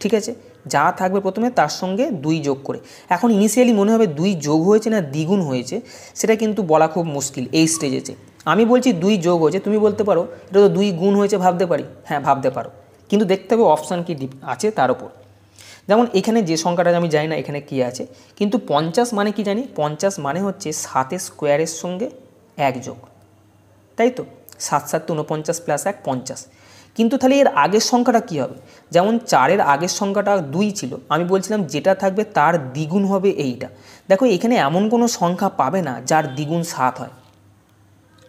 ঠিক আছে, যা থাকবে প্রথমে তার সঙ্গে 2 যোগ করে। এখন ইনিশিয়ালি মনে হবে 2 যোগ হয়েছে না দ্বিগুণ হয়েছে, সেটা কিন্তু বলা খুব মুশকিল এই স্টেজেতে। আমি বলছি 2 যোগ হয়েছে, তুমি বলতে পারো এটা তো 2 গুণ হয়েছে, ভাবতে পারি। হ্যাঁ, ভাবতে পারো, কিন্তু দেখতে হবে অপশান কি আছে তার উপর। যেমন এখানে যে সংখ্যাটা আমি জানি না এখানে কী আছে, কিন্তু 50 মানে কি জানি, 50 মানে হচ্ছে 7 স্কোয়ারের সঙ্গে 1 যোগ, তাই তো? 7 7 49 প্লাস 1 50। কিন্তু তাহলে এর আগের সংখ্যাটা কী হবে, যেমন 4-এর আগের সংখ্যাটা 2 ছিল, আমি বলছিলাম যেটা থাকবে তার দ্বিগুণ হবে এইটা। দেখো এখানে এমন কোনো সংখ্যা পাবে না যার দ্বিগুণ 7 হয়।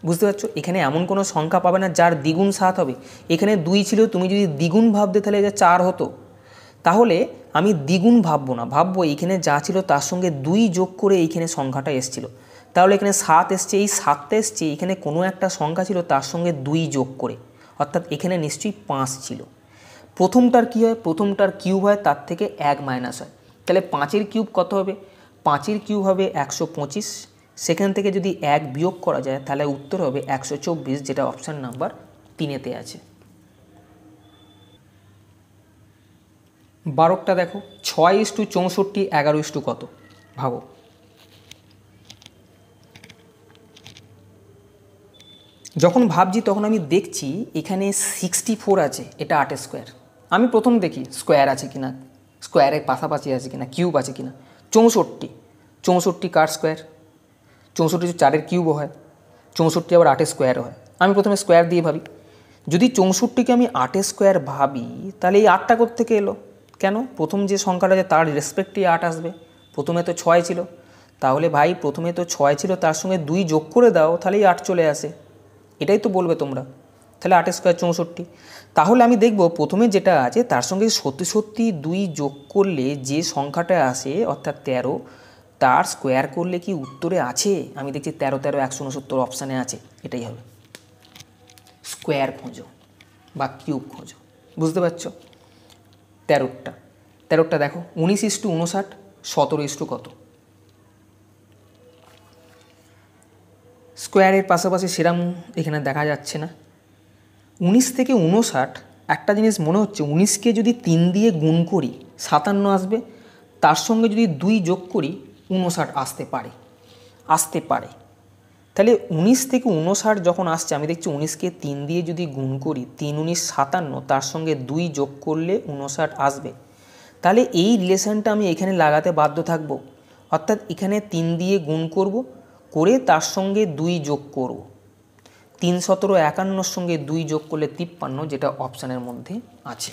বুঝতে পারছো? এখানে এমন কোনো সংখ্যা পাবে না যার দ্বিগুণ 7 হবে। এখানে 2 ছিল, তুমি যদি দ্বিগুণ ভাবতে তাহলে এটা 4 হতো। তাহলে আমি দ্বিগুণ ভাববো না, ভাববো এইখানে যা ছিল তার সঙ্গে 2 যোগ করে এইখানে সংখ্যাটা এসেছিলো। তাহলে এখানে 7 এসছে, এই 7টা এসছে, এখানে কোনো একটা সংখ্যা ছিল তার সঙ্গে 2 যোগ করে, অর্থাৎ এখানে নিশ্চয়ই 5 ছিল। প্রথমটার কী হয়, প্রথমটার কিউব হয়, তার থেকে 1 মাইনাস হয়। তাহলে 5-এর কিউব কত হবে, 5-এর কিউব হবে 125, সেখান থেকে যদি 1 বিয়োগ করা যায় তাহলে উত্তর হবে 124, যেটা অপশান নাম্বার 3-এতে আছে। 12টা দেখো, 6:64, 11 কত, ভাবো। যখন ভাবছি তখন আমি দেখছি এখানে 64 আছে, এটা 8 স্কোয়ার। আমি প্রথম দেখি স্কোয়ার আছে কিনা, স্কোয়ারের পাশাপাশি আছে কিনা, কিউব আছে কিনা। 64 কার স্কোয়ার, 64 4-এর কিউবও হয়, 64 আবার 8 স্কোয়ারও হয়। আমি প্রথমে স্কোয়ার দিয়ে ভাবি, যদি 64কে আমি 8 স্কোয়ার ভাবি তাহলে এই 8টা কোত্থেকে এলো, কেন? প্রথম যে সংখ্যাটা আছে তার রেসপেক্টে 8 আসবে, প্রথমে তো 6 ছিল। তাহলে ভাই প্রথমে তো 6 ছিল, তার সঙ্গে 2 যোগ করে দাও, তাহলেই 8 চলে আসে। এটাই তো বলবে তোমরা। তাহলে 8 স্কোয়ার 64। তাহলে আমি দেখব প্রথমে যেটা আছে তার সঙ্গে সত্যি 2 যোগ করলে যে সংখ্যাটা আসে, অর্থাৎ 13, তার স্কোয়ার করলে কি উত্তরে আছে? আমি দেখছি 13 13 169 অপশানে আছে, এটাই হবে। স্কোয়ার খোঁজো বা কিউব খোঁজো, বুঝতে পারছো? 13টা দেখো, 19:59, 17 কত। স্কোয়ারের পাশাপাশি সেরাম এখানে দেখা যাচ্ছে না। 19 থেকে 59, একটা জিনিস মনে হচ্ছে 19কে যদি 3 দিয়ে গুণ করি 57 আসবে, তার সঙ্গে যদি 2 যোগ করি 59 আসতে পারে। তাহলে 19 থেকে 59 যখন আসছে, আমি দেখছি 19কে 3 দিয়ে যদি গুণ করি 3 19 57, তার সঙ্গে 2 যোগ করলে 59 আসবে। তাহলে এই রিলেশনটা আমি এখানে লাগাতে বাধ্য থাকবো, অর্থাৎ এখানে 3 দিয়ে গুণ করব, করে তার সঙ্গে 2 যোগ করব, 351 সঙ্গে 2 যোগ করলে 53, যেটা অপশানের মধ্যে আছে।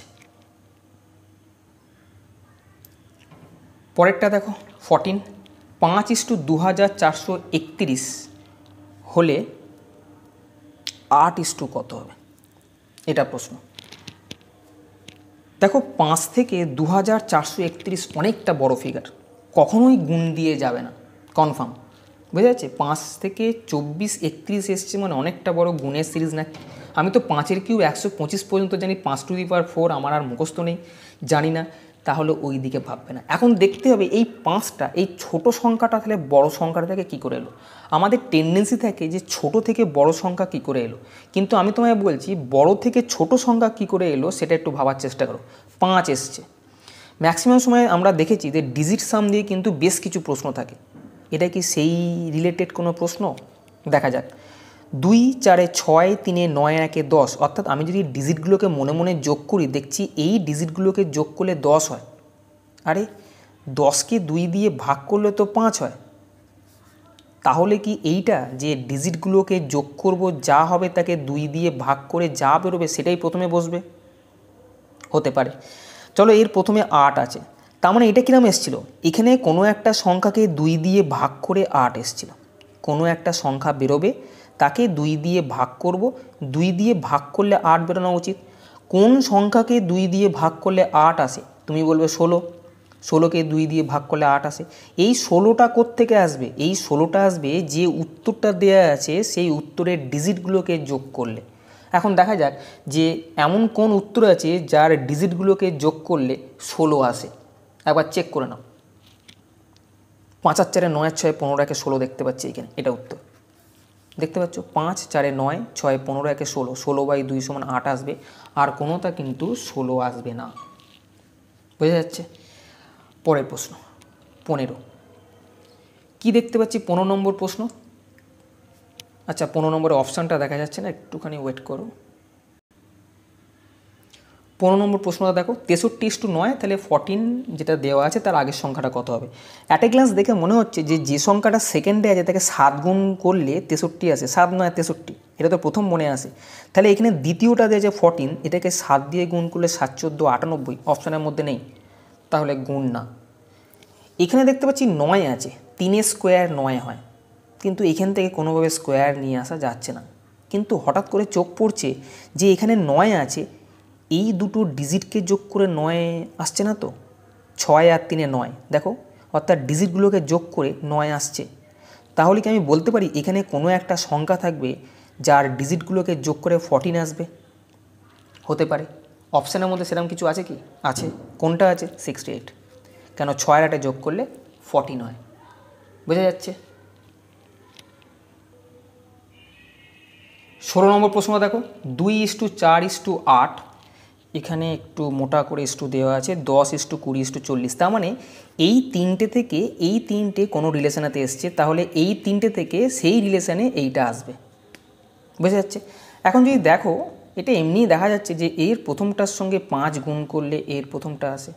পরেরটা দেখো 14, 5:2431 হলে 8 কত হবে, এটা প্রশ্ন। দেখো 5 থেকে 2431 অনেকটা বড় ফিগার, কখনোই গুণ দিয়ে যাবে না, কনফার্ম। বুঝা যাচ্ছে? 5 থেকে 24 31 এসছে মানে অনেকটা বড় গুণের সিরিজ না। আমি তো 5-এর কিউব 125 পর্যন্ত জানি, 5⁴ আমার আর মুখস্থ নেই, জানি না, তাহলে ওই দিকে ভাববে না। এখন দেখতে হবে এই 5টা, এই ছোট সংখ্যাটা তাহলে বড় সংখ্যাটা থেকে কী করে এলো। আমাদের টেন্ডেন্সি থাকে যে ছোট থেকে বড় সংখ্যা কী করে এলো, কিন্তু আমি তোমায় বলছি বড় থেকে ছোট সংখ্যা কী করে এলো সেটা একটু ভাবার চেষ্টা করো। 5 এসছে, ম্যাক্সিমাম সময় আমরা দেখেছি যে ডিজিট সাম দিয়ে কিন্তু বেশ কিছু প্রশ্ন থাকে। এটা কি সেই রিলেটেড কোনো প্রশ্ন? দেখা যাক। 2 4 6 3 9 1 10, অর্থাৎ আমি যদি ডিজিটগুলোকে মনে মনে যোগ করি, দেখছি এই ডিজিটগুলোকে যোগ করলে 10 হয়। আরে 10কে 2 দিয়ে ভাগ করলে তো 5 হয়। তাহলে কি এইটা যে ডিজিটগুলোকে যোগ করব, যা হবে তাকে 2 দিয়ে ভাগ করে যা বেরোবে সেটাই প্রথমে বসবে? হতে পারে। চলো, এর প্রথমে 8 আছে, তার মানে এটা কিরম এসেছিল, এখানে কোনো একটা সংখ্যাকে 2 দিয়ে ভাগ করে 8 এসেছিল। কোনো একটা সংখ্যা বেরোবে, তাকে 2 দিয়ে ভাগ করব, 2 দিয়ে ভাগ করলে 8 বেরোনো উচিত। কোন সংখ্যাকে 2 দিয়ে ভাগ করলে 8 আসে? তুমি বলবে 16। 16কে 2 দিয়ে ভাগ করলে 8 আসে। এই 16টা কোত্থেকে আসবে? এই 16টা আসবে যে উত্তরটা দেয়া আছে সেই উত্তরের ডিজিটগুলোকে যোগ করলে। এখন দেখা যাক যে এমন কোন উত্তর আছে যার ডিজিটগুলোকে যোগ করলে 16 আসে। একবার চেক করে নাও। 5 আর 4 9 6 15 1 16 দেখতে পাচ্ছি এখানে, এটা উত্তর দেখতে পাচ্ছ। 5 4 9 6 15 1 16, 16/2 = 8 আসবে, আর কোনোটা কিন্তু 16 আসবে না। বোঝা যাচ্ছে? পরের প্রশ্ন 15, কি দেখতে পাচ্ছি 15 নম্বর প্রশ্ন। আচ্ছা, 15 নম্বরের অপশানটা দেখা যাচ্ছে না, একটুখানি ওয়েট করো। 15 নম্বর প্রশ্নটা দেখো, 63:9, তাহলে 14 যেটা দেওয়া আছে তার আগের সংখ্যাটা কত হবে? অ্যাট এ গ্লান্স দেখে মনে হচ্ছে যে সংখ্যাটা সেকেন্ডে আছে তাকে 7 গুণ করলে 63 আসে। 7 9 63, এটা তো প্রথম মনে আসে। তাহলে এখানে দ্বিতীয়টা দেওয়া যে 14, এটাকে 7 দিয়ে গুণ করলে 7 14 98, অপশানের মধ্যে নেই, তাহলে গুণ না। এখানে দেখতে পাচ্ছি 9 আছে, 3 স্কোয়ার 9 হয়, কিন্তু এখান থেকে কোনোভাবে স্কোয়ার নিয়ে আসা যাচ্ছে না। কিন্তু হঠাৎ করে চোখ পড়ছে যে এখানে 9 আছে, এই দুটো ডিজিটকে যোগ করে 9 আসছে না তো? 6 আর 3 9, দেখো, অর্থাৎ ডিজিটগুলোকে যোগ করে 9 আসছে। তাহলে কি আমি বলতে পারি এখানে কোনো একটা সংখ্যা থাকবে যার ডিজিটগুলোকে যোগ করে 14 আসবে? হতে পারে। অপশানের মধ্যে সেরকম কিছু আছে কি? আছে। কোনটা আছে? 68, কেন 6 আর 8 যোগ করলে 14 হয়। বোঝা যাচ্ছে? 16 নম্বর প্রশ্নটা দেখো, 2:4:8, এখানে একটু মোটা করে ইস্টু দেওয়া আছে, 10:20:40, তার মানে এই তিনটে থেকে এই তিনটে কোনো রিলেশানেতে এসছে, তাহলে এই তিনটে থেকে সেই রিলেশানে এইটা আসবে। বোঝা যাচ্ছে? এখন যদি দেখো, এটা এমনিই দেখা যাচ্ছে যে এর প্রথমটার সঙ্গে 5 গুণ করলে এর প্রথমটা আসে,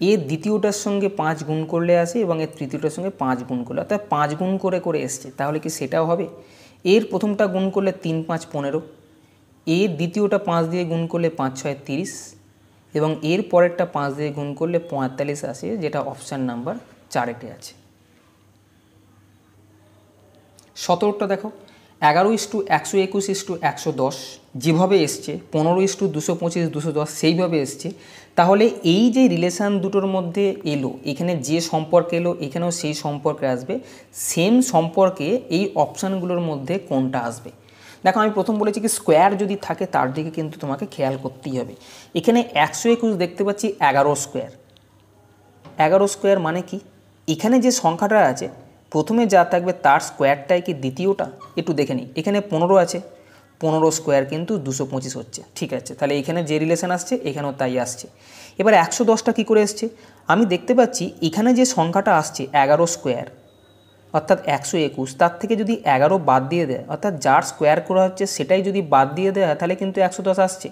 এর দ্বিতীয়টার সঙ্গে 5 গুণ করলে আসে, এবং এর তৃতীয়টার সঙ্গে 5 গুণ করলে, অর্থাৎ 5 গুণ করে করে এসছে। তাহলে কি সেটাও হবে? এর প্রথমটা গুণ করলে 3 5 15, এর দ্বিতীয়টা 5 দিয়ে গুণ করলে 5 6 30, এবং এর পরেরটা 5 দিয়ে গুণ করলে 45 আসে, যেটা অপশান নাম্বার 4-এ আছে। 17টা দেখো, 11:121:110 যেভাবে এসছে, 15:225:210 সেইভাবে এসছে। তাহলে এই যে রিলেশান দুটোর মধ্যে এলো, এখানে যে সম্পর্কে এলো এখানেও সেই সম্পর্কে আসবে। সেম সম্পর্কে এই অপশানগুলোর মধ্যে কোনটা আসবে? দেখো, আমি প্রথম বলেছি কি স্কোয়ার যদি থাকে তার দিকে কিন্তু তোমাকে খেয়াল করতেই হবে। এখানে 121 দেখতে পাচ্ছি 11 স্কোয়ার। 11 স্কোয়ার মানে কি? এখানে যে সংখ্যাটা আছে প্রথমে যা থাকবে তার স্কোয়ারটাই কি দ্বিতীয়টা? একটু দেখে নিই। এখানে 15 আছে, 15 স্কোয়ার কিন্তু 225 হচ্ছে। ঠিক আছে, তাহলে এখানে যে রিলেশান আসছে এখানেও তাই আসছে। এবার 110টা কী করে এসছে? আমি দেখতে পাচ্ছি এখানে যে সংখ্যাটা আসছে 11 স্কোয়ার, অর্থাৎ 121, তার থেকে যদি 11 বাদ দিয়ে দেয়, অর্থাৎ যার স্কোয়ার করা হচ্ছে সেটাই যদি বাদ দিয়ে দেয়, তাহলে কিন্তু 110 আসছে।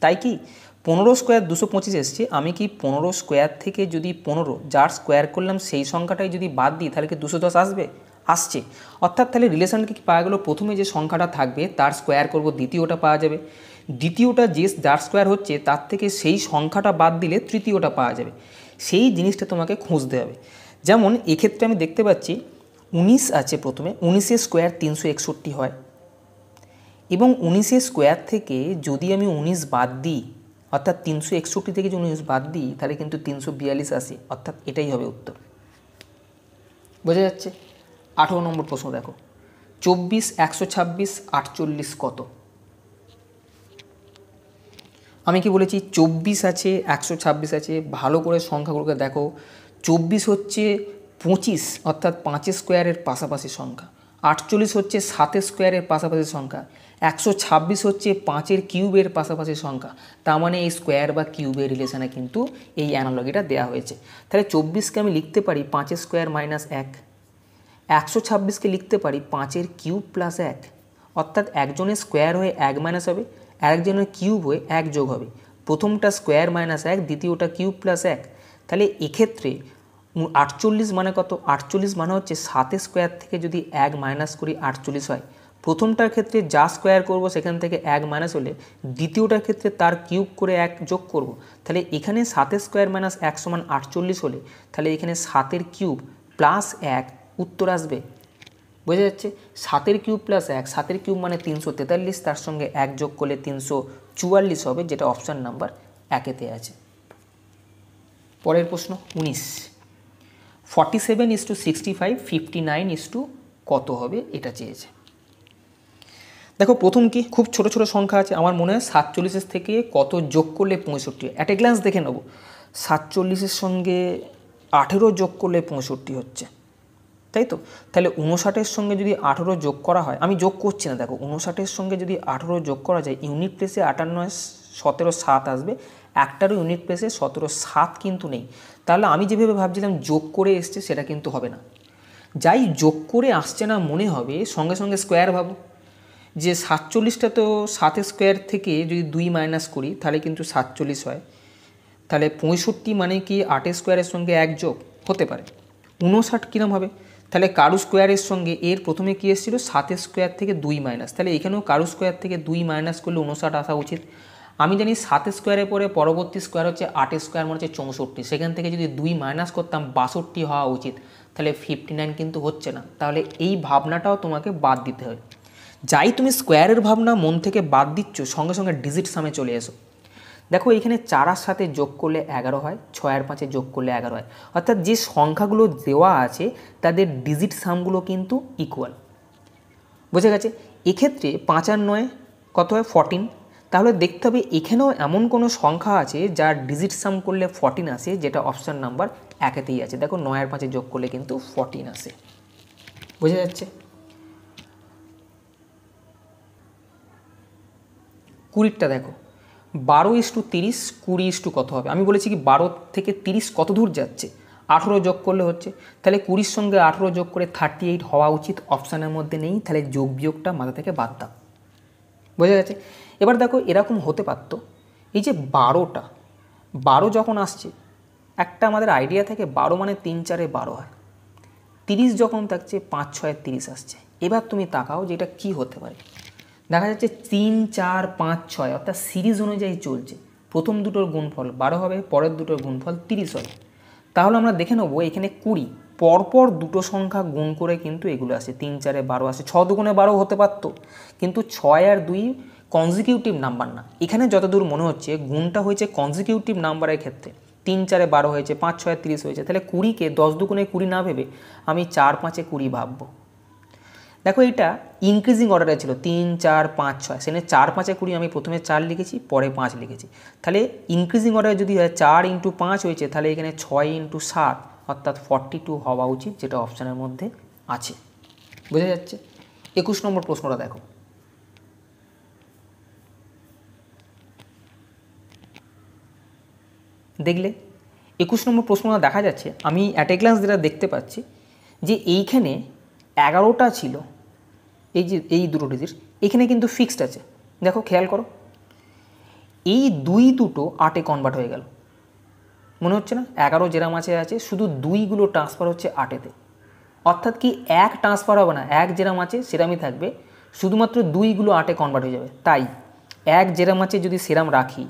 তাই কি 15 স্কোয়ার 225 এসছে, আমি কি 15 স্কোয়ার থেকে যদি 15 যার স্কোয়ার করলাম সেই সংখ্যাটাই যদি বাদ দিই, তাহলে কি 210 আসবে? আসছে। অর্থাৎ তাহলে রিলেশনকে কি পাওয়া গেল, প্রথমে যে সংখ্যাটা থাকবে তার স্কোয়ার করব, দ্বিতীয়টা পাওয়া যাবে, দ্বিতীয়টা যে যার স্কোয়ার হচ্ছে তার থেকে সেই সংখ্যাটা বাদ দিলে তৃতীয়টা পাওয়া যাবে। সেই জিনিসটা তোমাকে খুঁজতে হবে। যেমন এক্ষেত্রে আমি দেখতে পাচ্ছি 19 আছে, প্রথমে 19 স্কোয়ার 361 হয়, এবং 19 স্কোয়ার থেকে যদি আমি 19 বাদ দিই, অর্থাৎ 361 থেকে যদি 19 বাদ দিই তাহলে কিন্তু 342 আসে, অর্থাৎ এটাই হবে উত্তর। বোঝা যাচ্ছে? 18 নম্বর প্রশ্ন দেখো, 24, 126, 48 কত? আমি কি বলেছি 24 আছে, 126 আছে, ভালো করে সংখ্যাগুলোকে দেখো। 24 হচ্ছে 25 অর্থাৎ 5 স্কোয়ারের পাশাপাশি সংখ্যা, 48 হচ্ছে 7 স্কোয়ারের পাশাপাশি সংখ্যা, 126 হচ্ছে 5 কিউবের পাশাপাশি সংখ্যা। তার মানে এই স্কোয়ার বা কিউবের রিলেশনে কিন্তু এই অ্যানালজিটা দেওয়া হয়েছে। তাহলে 24কে আমি লিখতে পারি 5 স্কোয়ার মাইনাস 1, 126কে লিখতে পারি 5 কিউব প্লাস 1, অর্থাৎ একজনের স্কোয়ার হয়ে 1 মাইনাস হবে, আরেকজনের কিউব হয়ে 1 যোগ হবে। প্রথমটা স্কোয়ার মাইনাস 1, দ্বিতীয়টা কিউব প্লাস 1। তাহলে এক্ষেত্রে 48 মানে কত? 48 মানে হচ্ছে 7 স্কোয়ার থেকে যদি 1 মাইনাস করি 48 হয়। প্রথমটার ক্ষেত্রে যা স্কোয়ার করব সেখান থেকে 1 মাইনাস হলে দ্বিতীয়টার ক্ষেত্রে তার কিউব করে 1 যোগ করব। তাহলে এখানে 7 স্কোয়ার মাইনাস 1 সমান 48 হলে তাহলে এখানে 7 কিউব প্লাস 1 উত্তর আসবে। বোঝা যাচ্ছে? 7 কিউব প্লাস 1, 7 কিউব মানে 343, তার সঙ্গে 1 যোগ করলে 344 হবে, যেটা অপশান নাম্বার 1-এতে আছে। পরের প্রশ্ন 19, 47:65, 59 কত হবে এটা চেয়েছে। দেখো প্রথম কি খুব ছোট ছোট সংখ্যা আছে, আমার মনে হয় 47 থেকে কত যোগ করলে 65, অ্যাট এ গ্লান্স দেখে নেব। 47 সঙ্গে 18 যোগ করলে 65 হচ্ছে, তাই তো? তাহলে 59 সঙ্গে যদি 18 যোগ করা হয়, আমি যোগ করছি না, দেখো 59 সঙ্গে যদি 18 যোগ করা যায়, ইউনিট প্লেসে 58, 17, 7 আসবে, একটারও ইউনিট প্লেসে 17, 7 কিন্তু নেই। তাহলে আমি যেভাবে ভাবছিলাম যোগ করে এসছে সেটা কিন্তু হবে না। যাই যোগ করে আসছে না মনে হবে, সঙ্গে সঙ্গে স্কোয়ার ভাবো, যে 47টা তো 7 স্কোয়ার থেকে যদি 2 মাইনাস করি তাহলে কিন্তু 47 হয়। তাহলে 65 মানে কি 8 স্কোয়ারের সঙ্গে 1 যোগ হতে পারে। 59 কিরম হবে? তাহলে কারু স্কোয়ারের সঙ্গে এর প্রথমে কী এসেছিল 7 স্কোয়ার থেকে 2 মাইনাস, তাহলে এখানেও কারু স্কোয়ার থেকে 2 মাইনাস করলে 59 আসা উচিত। আমি জানি 7 স্কোয়ারের পরে পরবর্তী স্কোয়ার হচ্ছে 8 স্কোয়ার মানে হচ্ছে 64, সেখান থেকে যদি 2 মাইনাস করতাম 62 হওয়া উচিত, তাহলে 59 কিন্তু হচ্ছে না। তাহলে এই ভাবনাটাও তোমাকে বাদ দিতে হবে। যাই তুমি স্কোয়ারের ভাবনা মন থেকে বাদ দিচ্ছ, সঙ্গে সঙ্গে ডিজিট সামে চলে এসো। দেখো এখানে 4 সাথে যোগ করলে 11 হয়, 6 আর 5 যোগ করলে 11 হয়, অর্থাৎ যে সংখ্যাগুলো দেওয়া আছে তাদের ডিজিট সামগুলো কিন্তু ইকুয়াল। বোঝা গেছে? এক্ষেত্রে 5 আর 9 কত হয়? 14। তাহলে দেখতে হবে এখানেও এমন কোনো সংখ্যা আছে যার ডিজিট সাম করলে 14 আসে, যেটা অপশান নাম্বার 1-এতেই আছে। দেখো 9 আর 5 যোগ করলে কিন্তু 14 আসে। বোঝা যাচ্ছে? 20টা দেখো, 12:30, 20 কত হবে? আমি বলেছি কি 12 থেকে 30 কত দূর যাচ্ছে, 18 যোগ করলে হচ্ছে। তাহলে 20 সঙ্গে 18 যোগ করে 38 হওয়া উচিত, অপশানের মধ্যে নেই, তাহলে যোগ বিয়োগটা মাথা থেকে বাদ দাও। বোঝা গেছে? এবার দেখো এরকম হতে পারত, এই যে 12 যখন আসছে, একটা আমাদের আইডিয়া থাকে 12 মানে 3 4 12 হয়। 30 যখন থাকছে 5 6 30 আসছে। এবার তুমি তাকাও যে এটা কী হতে পারে। দেখা যাচ্ছে 3 4 5 6 অর্থাৎ সিরিজ অনুযায়ী চলছে। প্রথম দুটোর গুণফল 12 হবে, পরের দুটোর গুণফল 30 হবে। তাহলে আমরা দেখে নেব এখানে 20 পরপর দুটো সংখ্যা গুণ করে কিন্তু এগুলো আসে, 3 4 12 আসে। 6 2 12 হতে পারত, কিন্তু 6 আর 2 কনজিকিউটিভ নাম্বার না। এখানে যতদূর মনে হচ্ছে গুণটা হয়েছে কনজিকিউটিভ নাম্বারের ক্ষেত্রে, 3 4 12 হয়েছে, 5 6 30 হয়েছে। তাহলে 20কে 10 2 20 না ভেবে আমি 4 5 20 ভাববো। দেখো এটা ইনক্রিজিং অর্ডারে ছিল, 3 4 5 6, সেখানে 4 5 20 আমি প্রথমে 4 লিখেছি, পরে 5 লিখেছি। তাহলে ইনক্রিজিং অর্ডারে যদি হয় 4 × 5 হয়েছে, তাহলে এখানে 6 × 7 অর্থাৎ 42 হওয়া উচিত, যেটা অপশানের মধ্যে আছে। বোঝা যাচ্ছে? 21 নম্বর প্রশ্নটা দেখো, দেখলে 21 নম্বর প্রশ্নটা দেখা যাচ্ছে, আমি অ্যাট এ গ্লান্স যেটা দেখতে পাচ্ছি যে এইখানে 11টা ছিল, এই যে এই দুটো ডিজিট এখানে কিন্তু ফিক্সড আছে। দেখো খেয়াল করো, এই 2 8-এ কনভার্ট হয়ে গেল, মনে হচ্ছে না? 11 যেরাম আছে শুধু 2গুলো ট্রান্সফার হচ্ছে 8-এতে, অর্থাৎ কি এক ট্রান্সফার হবে না, এক যেরাম আছে সেরামই থাকবে, শুধুমাত্র দুইগুলো 8-এ কনভার্ট হয়ে যাবে। তাই এক যেরাম আছে যদি সেরাম রাখি,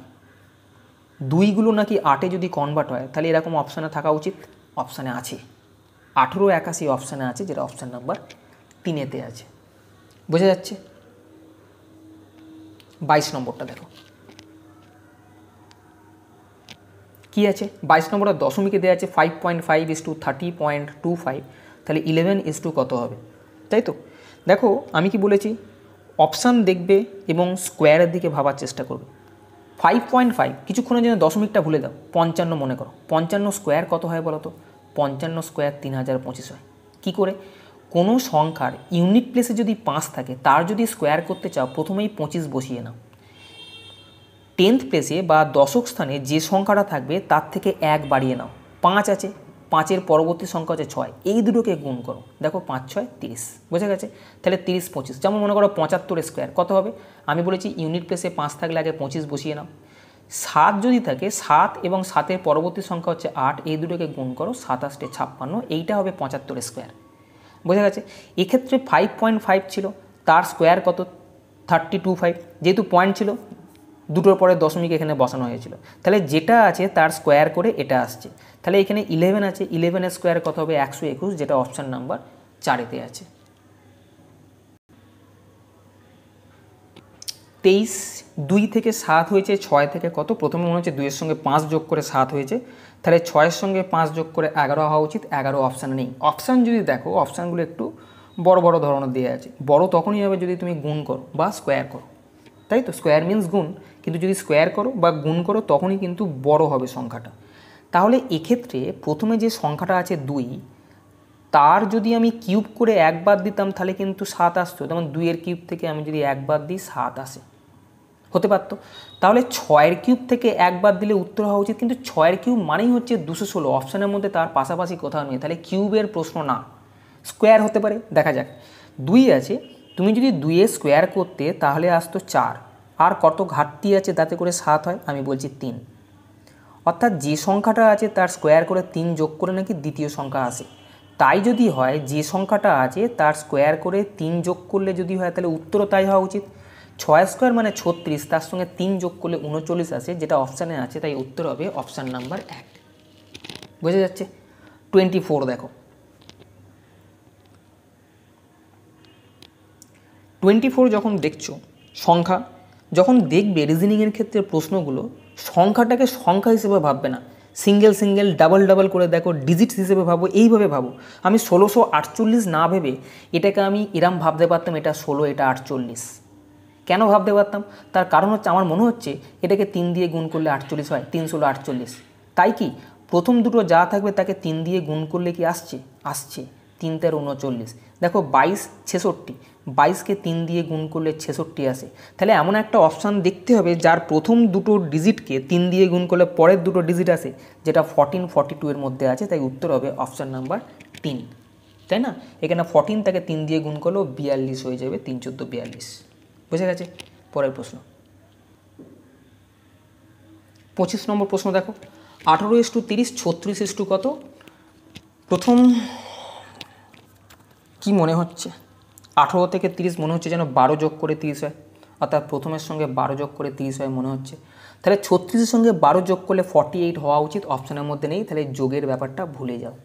দুইগুলো নাকি 8-এ যদি কনভার্ট হয়, তাহলে এরকম অপশানে থাকা উচিত। অপশানে আছে 1881 অপশানে আছে, যেটা অপশান নাম্বার 3-এতে আছে। বোঝা যাচ্ছে? 22 নম্বরটা দেখো কি আছে। 22 নম্বরটা দশমিকে দেওয়া আছে 5.5:30.25, তাহলে 11 কত হবে, তাই তো? দেখো আমি কি বলেছি, অপশান দেখবে এবং স্কোয়ারের দিকে ভাবার চেষ্টা করবে। 5.5 কিছুক্ষণের জন্য দশমিকটা ভুলে দাও, 55 মনে করো। 55 স্কোয়ার কত হয় বলো তো? 55 স্কোয়ার 3025 হয়। কী করে? কোনো সংখ্যার ইউনিট প্লেসে যদি 5 থাকে, তার যদি স্কোয়ার করতে চাও প্রথমেই 25 বসিয়ে নাও। 10th প্লেসে বা দশক স্থানে যে সংখ্যাটা থাকবে তার থেকে 1 বাড়িয়ে নাও। 5 আছে, 5-এর পরবর্তী সংখ্যা হচ্ছে 6, এই দুটোকে গুণ করো, দেখো 5 6 30। বোঝা গেছে? তাহলে 30 25, যেমন মনে করো 75 স্কোয়ার কত হবে? আমি বলেছি ইউনিট প্লেসে 5 থাকলে আগে 25 বসিয়ে নাও। 7 যদি থাকে, 7 এবং 7-এর পরবর্তী সংখ্যা হচ্ছে 8, এই দুটোকে গুণ করো, 7 8 56, এইটা হবে 75 স্কোয়ার। বোঝা গেছে? এক্ষেত্রে 5.5 ছিল, তার স্কোয়ার কত? 325। যেহেতু পয়েন্ট ছিল, দুটোর পরে দশমিক এখানে বসানো হয়েছিল, তাহলে যেটা আছে তার স্কোয়ার করে এটা আসছে। তাহলে এখানে 11 আছে, 11-এর স্কোয়ার কত হবে? 121, যেটা অপশান নাম্বার 4-এতে আছে। 23, 2 থেকে 7 হয়েছে, 6 থেকে কত? প্রথমে মনে হচ্ছে 2-এর সঙ্গে 5 যোগ করে 7 হয়েছে, তাহলে 6-এর সঙ্গে 5 যোগ করে 11 হওয়া উচিত। 11 অপশানে নেই। অপশান যদি দেখো, অপশানগুলো একটু বড় বড় ধরনের দেওয়া আছে। বড় তখনই হবে যদি তুমি গুণ করো বা স্কোয়ার করো, তাই তো? স্কোয়ার মিন্স গুণ, কিন্তু যদি স্কোয়ার করো বা গুণ করো তখনই কিন্তু বড় হবে সংখ্যাটা। তাহলে এক্ষেত্রে প্রথমে যে সংখ্যাটা আছে 2, তার যদি আমি কিউব করে 1 বাদ দিতাম তাহলে কিন্তু 7 আসতো। যেমন 2-এর কিউব থেকে আমি যদি 1 বাদ দিই 7 আসে, হতে পারতো। তাহলে 6-এর কিউব থেকে 1 বাদ দিলে উত্তর হওয়া উচিত, কিন্তু 6-এর কিউব মানেই হচ্ছে 216, অপশানের মধ্যে তার পাশাপাশি কোথাও নেই, তাহলে কিউবের প্রশ্ন না। স্কোয়ার হতে পারে, দেখা যাক। 2 আছে, তুমি যদি 2-এর স্কোয়ার করতে তাহলে আসতো 4, আর কত ঘাটতি আছে তাতে করে 7 হয়? আমি বলছি 3। অর্থাৎ যে সংখ্যাটা আছে তার স্কোয়ার করে 3 যোগ করে নাকি দ্বিতীয় সংখ্যা আসে। তাই যদি হয় যে সংখ্যাটা আছে তার স্কোয়ার করে 3 যোগ করলে যদি হয়, তাহলে উত্তরও তাই হওয়া উচিত। 6 স্কোয়ার মানে 36, তার সঙ্গে 3 যোগ করলে 39 আসে, যেটা অপশানে আছে, তাই উত্তর হবে অপশান নাম্বার 1। বোঝা যাচ্ছে? 24 দেখো। 24 যখন দেখছো সংখ্যা, যখন দেখবে রিজনিংয়ের ক্ষেত্রে প্রশ্নগুলো, সংখ্যাটাকে সংখ্যা হিসেবে ভাববে না, সিঙ্গেল সিঙ্গেল ডাবল ডাবল করে দেখো, ডিজিটস হিসেবে ভাবো, এইভাবে ভাবো। আমি 1648 না ভেবে এটাকে আমি এরম ভাবতে পারতাম, এটা 16, এটা 48। কেন ভাবতে পারতাম? তার কারণ হচ্ছে আমার মনে হচ্ছে এটাকে 3 দিয়ে গুণ করলে 48 হয়, 3 16 48। তাই কি প্রথম দুটো যা থাকবে তাকে 3 দিয়ে গুণ করলে কি আসছে? আসছে। 3 13 39। দেখো 22 66, 22-কে 3 দিয়ে গুণ করলে 66 আসে। তাহলে এমন একটা অপশান দেখতে হবে যার প্রথম দুটো ডিজিটকে 3 দিয়ে গুণ করলে পরের দুটো ডিজিট আসে, যেটা 14 42 এর মধ্যে আছে, তাই উত্তর হবে অপশান নাম্বার 3, তাই না? এখানে 14 তাকে 3 দিয়ে গুণ করলেও 42 হয়ে যাবে, 3 14 42। বুঝে গেছে? পরের প্রশ্ন 25 নম্বর প্রশ্ন দেখো। 18:30, 36 কত? প্রথম কি মনে হচ্ছে? 18 থেকে 30 মনে হচ্ছে যেন 12 যোগ করে 30 হয়, অর্থাৎ প্রথমের সঙ্গে 12 যোগ করে 30 হয় মনে হচ্ছে। তাহলে 36-এর সঙ্গে 12 যোগ করলে 48 হওয়া উচিত, অপশানের মধ্যে নেই, তাহলে যোগের ব্যাপারটা ভুলে যাও।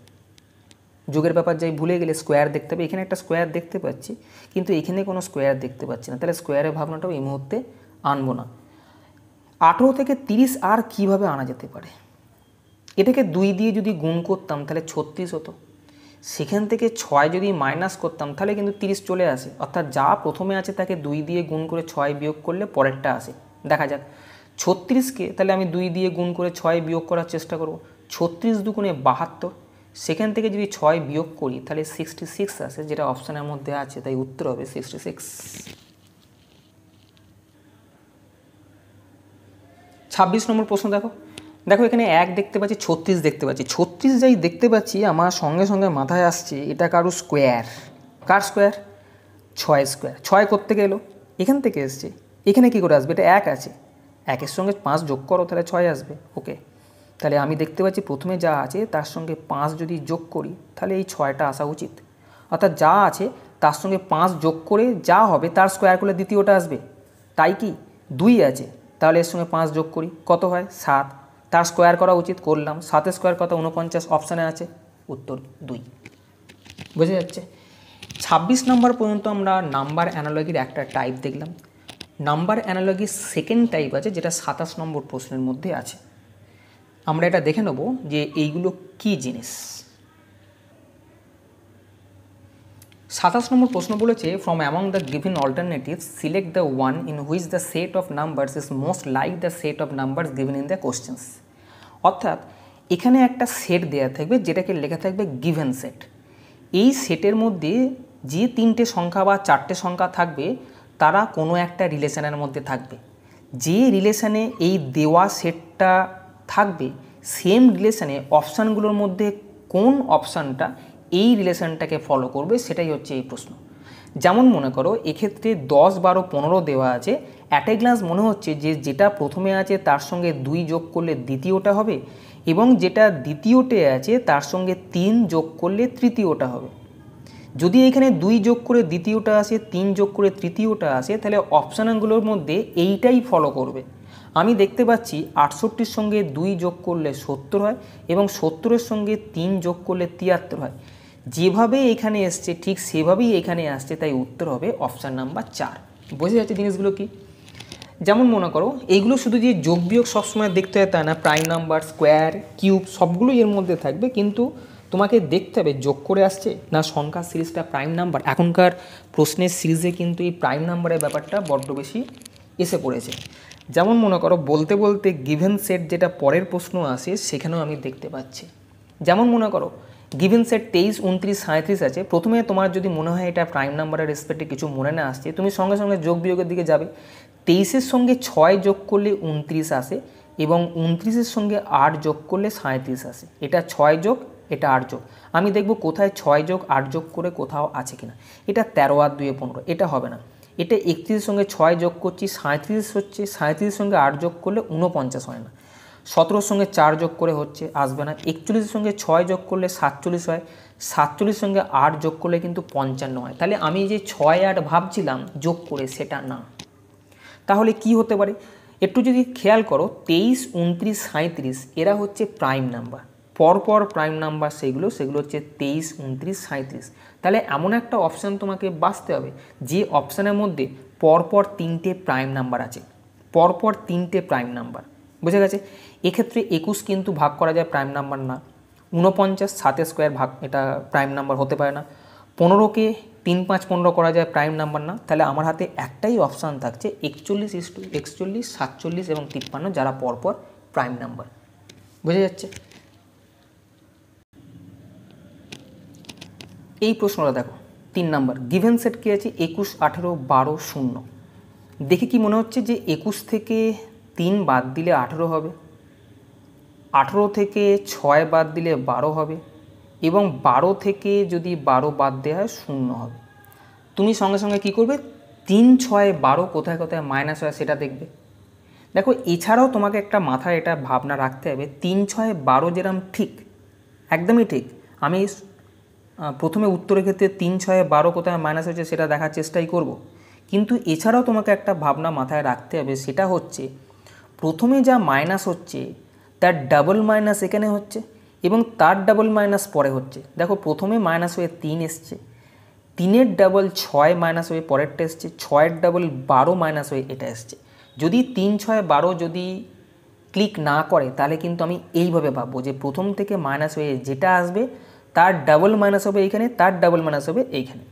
যোগের ব্যাপার যাই ভুলে গেলে স্কোয়ার দেখতে হবে। এখানে একটা স্কোয়ার দেখতে পাচ্ছি, কিন্তু এখানে কোনো স্কোয়ার দেখতে পাচ্ছি না, তাহলে স্কোয়ারের ভাবনাটাও এই মুহূর্তে আনবো না। 18 থেকে 30 আর কিভাবে আনা যেতে পারে? এটাকে 2 দিয়ে যদি গুণ করতাম তাহলে 36 হতো, সেখান থেকে 6 যদি মাইনাস করতাম তাহলে কিন্তু 30 চলে আসে। অর্থাৎ যা প্রথমে আছে তাকে 2 দিয়ে গুণ করে 6 বিয়োগ করলে পরেরটা আসে। দেখা যাক 36-কে তাহলে আমি 2 দিয়ে গুণ করে 6 বিয়োগ করার চেষ্টা করব। 36 দুগুণে 72, সেখান থেকে যদি 6 বিয়োগ করি তাহলে 66 আসে, যেটা অপশানের মধ্যে আছে, তাই উত্তর হবে 66। 26 নম্বর প্রশ্ন দেখো। দেখো এখানে 1 দেখতে পাচ্ছি, 36 দেখতে পাচ্ছি। 36 যাই দেখতে পাচ্ছি, আমার সঙ্গে সঙ্গে মাথায় আসছে এটা কারো স্কোয়ার। কার স্কোয়ার? 6 স্কোয়ার। 6 কোত্থেকে এলো? এখান থেকে এসছে। এখানে কী করে আসবে? এটা 1 আছে, 1-এর সঙ্গে 5 যোগ করো তাহলে 6 আসবে। ওকে, তাহলে আমি দেখতে পাচ্ছি প্রথমে যা আছে তার সঙ্গে 5 যদি যোগ করি তাহলে এই 6টা আসা উচিত। অর্থাৎ যা আছে তার সঙ্গে 5 যোগ করে যা হবে তার স্কোয়ার করলে দ্বিতীয়টা আসবে। তাই কি 2 আছে, তাহলে এর সঙ্গে 5 যোগ করি, কত হয় 7, তার স্কোয়ার করা উচিত, করলাম। 7 স্কোয়ার কত 49, অপশানে আছে, উত্তর 2। বোঝা যাচ্ছে? 26 নম্বর পর্যন্ত আমরা নাম্বার অ্যানালজির একটা টাইপ দেখলাম। নাম্বার অ্যানালজির সেকেন্ড টাইপ আছে যেটা 27 নম্বর প্রশ্নের মধ্যে আছে। আমরা এটা দেখে নেব যে এইগুলো কি জিনিস। 27 নম্বর প্রশ্ন বলেছে, from among the given alternatives select the one in which the set of numbers is most like the set of numbers given in the questions. অর্থাৎ এখানে একটা সেট দেওয়া থাকবে যেটাকে লেখা থাকবে গিভেন সেট। এই সেটের মধ্যে যে 3টে সংখ্যা বা 4টে সংখ্যা থাকবে তারা কোনো একটা রিলেশনের মধ্যে থাকবে। যে রিলেশনে এই দেওয়া সেটটা থাকবে সেম রিলেশনে অপশানগুলোর মধ্যে কোন অপশানটা এই রিলেশনটাকে ফলো করবে সেটাই হচ্ছে এই প্রশ্ন। যেমন মনে করো এক্ষেত্রে 10, 12, 15 দেওয়া আছে। অ্যাট এ গ্লান্স মনে হচ্ছে যে যেটা প্রথমে আছে তার সঙ্গে 2 যোগ করলে দ্বিতীয়টা হবে, এবং যেটা দ্বিতীয়তে আছে তার সঙ্গে 3 যোগ করলে তৃতীয়টা হবে। যদি এখানে 2 যোগ করে দ্বিতীয়টা আসে, 3 যোগ করে তৃতীয়টা আসে, তাহলে অপশানগুলোর মধ্যে এইটাই ফলো করবে। আমি দেখতে পাচ্ছি 68-র সঙ্গে 2 যোগ করলে 70 হয় এবং 70-এর সঙ্গে 3 যোগ করলে 73 হয়। যেভাবে এখানে এসছে ঠিক সেভাবেই এখানে আসছে, তাই উত্তর হবে অপশান নাম্বার 4। বোঝা যাচ্ছে জিনিসগুলো কি? যেমন মনে করো এইগুলো শুধু যে যোগ বিয়োগ সবসময় দেখতে হয় তা না, প্রাইম নাম্বার, স্কোয়ার, কিউব সবগুলোই এর মধ্যে থাকবে, কিন্তু তোমাকে দেখতে হবে যোগ করে আসছে না সংখ্যার সিরিজটা প্রাইম নাম্বার। এখনকার প্রশ্নের সিরিজে কিন্তু এই প্রাইম নাম্বারের ব্যাপারটা বড্ড বেশি এসে পড়েছে। যেমন মনে করো বলতে বলতে গিভেন সেট যেটা পরের প্রশ্ন আসে সেখানেও আমি দেখতে পাচ্ছি। যেমন মনে করো গিভেন সেট 23, 29, 37 আছে। প্রথমে তোমার যদি মনে হয় এটা প্রাইম নাম্বারের রেসপেক্টে কিছু মনে না আসছে, তুমি সঙ্গে সঙ্গে যোগ বিয়োগের দিকে যাবে। 23-এর সঙ্গে 6 যোগ করলে 29 আসে এবং 29-এর সঙ্গে 8 যোগ করলে 37 আসে। এটা 6 যোগ, এটা 8 যোগ। আমি দেখব কোথায় 6 যোগ 8 যোগ করে কোথাও আছে কিনা। এটা 13 আর 2 15, এটা হবে না। এটা 31-এর সঙ্গে 6 যোগ করছি 37 হচ্ছে, 37-এর সঙ্গে 8 যোগ করলে 49 হয় না। 17-এর সঙ্গে 4 যোগ করে হচ্ছে, আসবে না। 41-এর সঙ্গে 6 যোগ করলে 47 হয়, 47-এর সঙ্গে 8 যোগ করলে কিন্তু 55 হয়। তাহলে আমি যে 6 8 ভাবছিলাম যোগ করে সেটা না। তাহলে কি হতে পারে একটু যদি খেয়াল করো, 23, 29, 37 এরা হচ্ছে প্রাইম নাম্বার, পরপর প্রাইম নাম্বার সেগুলো হচ্ছে 23, 29, 37। তাহলে এমন একটা অপশান তোমাকে বাছতে হবে যে অপশানের মধ্যে পরপর 3টে প্রাইম নাম্বার আছে, পরপর 3টে প্রাইম নাম্বার। বুঝে গেছে? এক্ষেত্রে 21 কিন্তু ভাগ করা যায় প্রাইম নাম্বার না। 49 7 স্কোয়ার ভাগ, এটা প্রাইম নাম্বার হতে পারে না। 15কে 3 5 15 করা যায় প্রাইম নাম্বার না। তাহলে আমার হাতে একটাই অপশান থাকছে 41, 47 এবং 53, যারা পরপর প্রাইম নাম্বার। বুঝে যাচ্ছে? এই প্রশ্নটা দেখো 3 নাম্বার গিভেন সেট কী আছে 21, 18, 12, 0। দেখে কি মনে হচ্ছে যে 21 থেকে 3 বাদ দিলে 18 হবে, 18 থেকে 6 বাদ দিলে 12 হবে এবং 12 থেকে যদি 12 বাদ দেওয়া হয় 0 হবে। তুমি সঙ্গে সঙ্গে কী করবে, 3, 6, 12 কোথায় কোথায় মাইনাস হয় সেটা দেখবে। দেখো এছাড়াও তোমাকে একটা মাথায় এটা ভাবনা রাখতে হবে, 3, 6, 12 যেরকম ঠিক, একদমই ঠিক। আমি প্রথমে উত্তরের ক্ষেত্রে 3, 6, 12 কোথায় মাইনাস হয়েছে সেটা দেখার চেষ্টাই করব, কিন্তু এছাড়াও তোমাকে একটা ভাবনা মাথায় রাখতে হবে, সেটা হচ্ছে প্রথমে যা মাইনাস হচ্ছে তার ডাবল মাইনাস এখানে হচ্ছে এবং তার ডাবল মাইনাস পরে হচ্ছে। দেখো প্রথমে মাইনাস হয়ে 3 এসছে, 3-এর ডাবল 6 মাইনাস হয়ে পরেরটা এসছে, 6-এর ডাবল 12 মাইনাস হয়ে এটা এসছে। যদি 3, 6, 12 যদি ক্লিক না করে তাহলে কিন্তু আমি এইভাবে ভাববো যে প্রথম থেকে মাইনাস হয়ে যেটা আসবে তার ডাবল মাইনাস হবে এইখানে, তার ডাবল মাইনাস হবে এইখানে।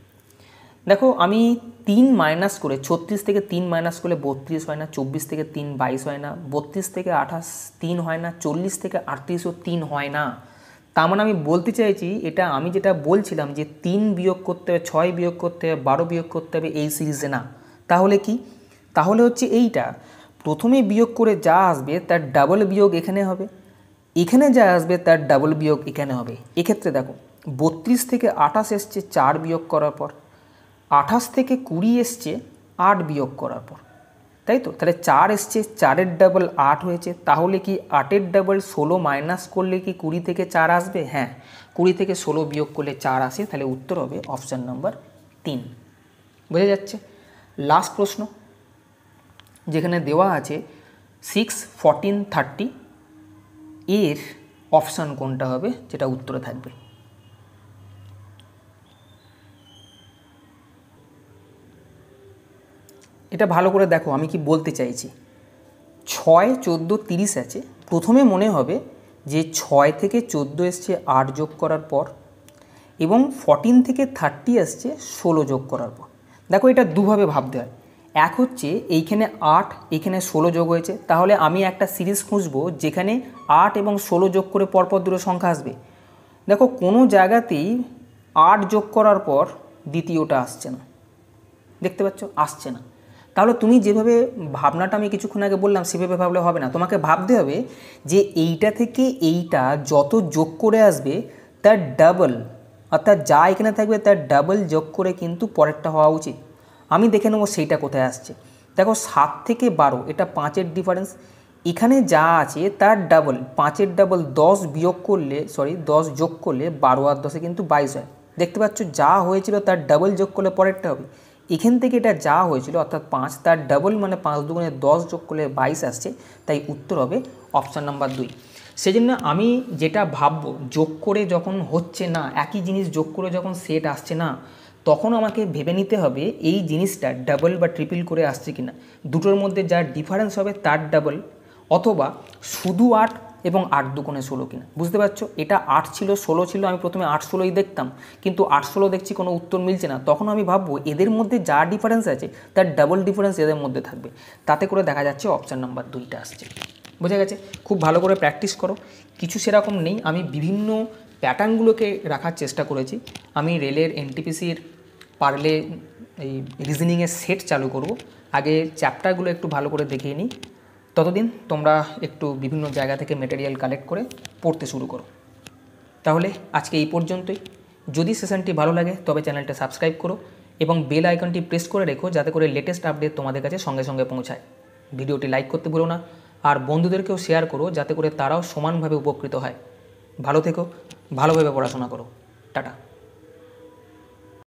দেখো আমি 3 মাইনাস করে 36 থেকে 3 মাইনাস করলে 32 হয় না, 24 থেকে 3 22 হয় না, 32 থেকে 28 3 হয় না, 40 থেকে 38ও 3 হয় না। তার মানে আমি বলতে চাইছি এটা আমি যেটা বলছিলাম যে 3 বিয়োগ করতে হবে, 6 বিয়োগ করতে হবে, 12 বিয়োগ করতে হবে এই সিরিজে না। তাহলে কি? তাহলে হচ্ছে এইটা প্রথমে বিয়োগ করে যা আসবে তার ডাবল বিয়োগ এখানে হবে, এখানে যা আসবে তার ডাবল বিয়োগ এখানে হবে। এক্ষেত্রে দেখো 32 থেকে 28 এসছে 4 বিয়োগ করার পর, 28 থেকে 20 এসছে 8 বিয়োগ করার পর। তাই তো? তাহলে 4 এসছে, 4-এর ডাবল 8 হয়েছে, তাহলে কি 8-এর ডাবল 16 মাইনাস করলে কি 20 থেকে 4 আসবে? হ্যাঁ, 20 থেকে 16 বিয়োগ করলে 4 আসে, তাহলে উত্তর হবে অপশান নাম্বার 3। বোঝা যাচ্ছে? লাস্ট প্রশ্ন, যেখানে দেওয়া আছে 6, 14, 30 এর অপশান কোনটা হবে যেটা উত্তরে থাকবে? এটা ভালো করে দেখো আমি কি বলতে চাইছি। 6, 14, 30 আছে, প্রথমে মনে হবে যে 6 থেকে 14 এসছে 8 যোগ করার পর, এবং 14 থেকে 30 আসছে 16 যোগ করার পর। দেখো এটা দুভাবে ভাবতে হয়। এক হচ্ছে এইখানে 8, এইখানে 16 যোগ হয়েছে, তাহলে আমি একটা সিরিজ খুঁজবো যেখানে 8 এবং 16 যোগ করে পরপর দুটো সংখ্যা আসবে। দেখো কোনো জায়গাতেই 8 যোগ করার পর দ্বিতীয়টা আসছে না, দেখতে পাচ্ছ? আসছে না। তাহলে তুমি যেভাবে ভাবনাটা আমি কিছুক্ষণ আগে বললাম সেভাবে ভাবলে হবে না, তোমাকে ভাবতে হবে যে এইটা থেকে এইটা যত যোগ করে আসবে তার ডাবল, অর্থাৎ যা এখানে থাকবে তার ডাবল যোগ করে কিন্তু পরেরটা হওয়া উচিত। আমি দেখে নেবো সেইটা কোথায় আসছে। দেখো 7 থেকে 12 এটা 5-এর ডিফারেন্স, এখানে যা আছে তার ডাবল, 5-এর ডাবল 10 বিয়োগ করলে 10 যোগ করলে 12 আর 10-এ কিন্তু 22 হয়। দেখতে পাচ্ছ যা হয়েছিল তার ডাবল যোগ করলে পরেরটা হবে। এখান থেকে এটা যা হয়েছিল অর্থাৎ 5 তার ডাবল মানে 5 দুগুণে 10 যোগ করলে 22 আসছে, তাই উত্তর হবে অপশান নাম্বার 2। সেই জন্য আমি যেটা ভাববো যোগ করে যখন হচ্ছে না, একই জিনিস যোগ করে যখন সেট আসছে না, তখন আমাকে ভেবে নিতে হবে এই জিনিসটা ডাবল বা ট্রিপল করে আসছে কিনা, দুটোর মধ্যে যা ডিফারেন্স হবে তার ডাবল, অথবা শুধু 8 এবং 8 দুগুণে 16 কিনা। বুঝতে পারছো? এটা 8 ছিল 16 ছিল, আমি প্রথমে 8 16ই দেখতাম, কিন্তু 8 16 দেখছি কোনো উত্তর মিলছে না, তখন আমি ভাববো এদের মধ্যে যা ডিফারেন্স আছে তার ডাবল ডিফারেন্স এদের মধ্যে থাকবে, তাতে করে দেখা যাচ্ছে অপশান নাম্বার 2টা আসছে। বোঝা গেছে? খুব ভালো করে প্র্যাকটিস করো। কিছু সেরকম নেই, আমি বিভিন্ন প্যাটার্নগুলোকে রাখার চেষ্টা করেছি। আমি রেলের এনটিপিসির পারলে এই রিজনিংয়ের সেট চালু করব, আগে চ্যাপ্টারগুলো একটু ভালো করে দেখিয়ে নিই, ততদিন তোমরা একটু বিভিন্ন জায়গা থেকে মেটেরিয়াল কালেক্ট করে পড়তে শুরু করো। তাহলে আজকে এই পর্যন্তই। যদি সেশনটি ভালো লাগে তবে চ্যানেলটা সাবস্ক্রাইব করো এবং বেল আইকনটি প্রেস করে রেখো, যাতে করে লেটেস্ট আপডেট তোমাদের কাছে সঙ্গে সঙ্গে পৌঁছায়। ভিডিওটি লাইক করতে ভুলো না, আর বন্ধুদেরকেও শেয়ার করো যাতে করে তারাও সমানভাবে উপকৃত হয়। ভালো থেকো, ভালোভাবে পড়াশোনা করো। টাটা।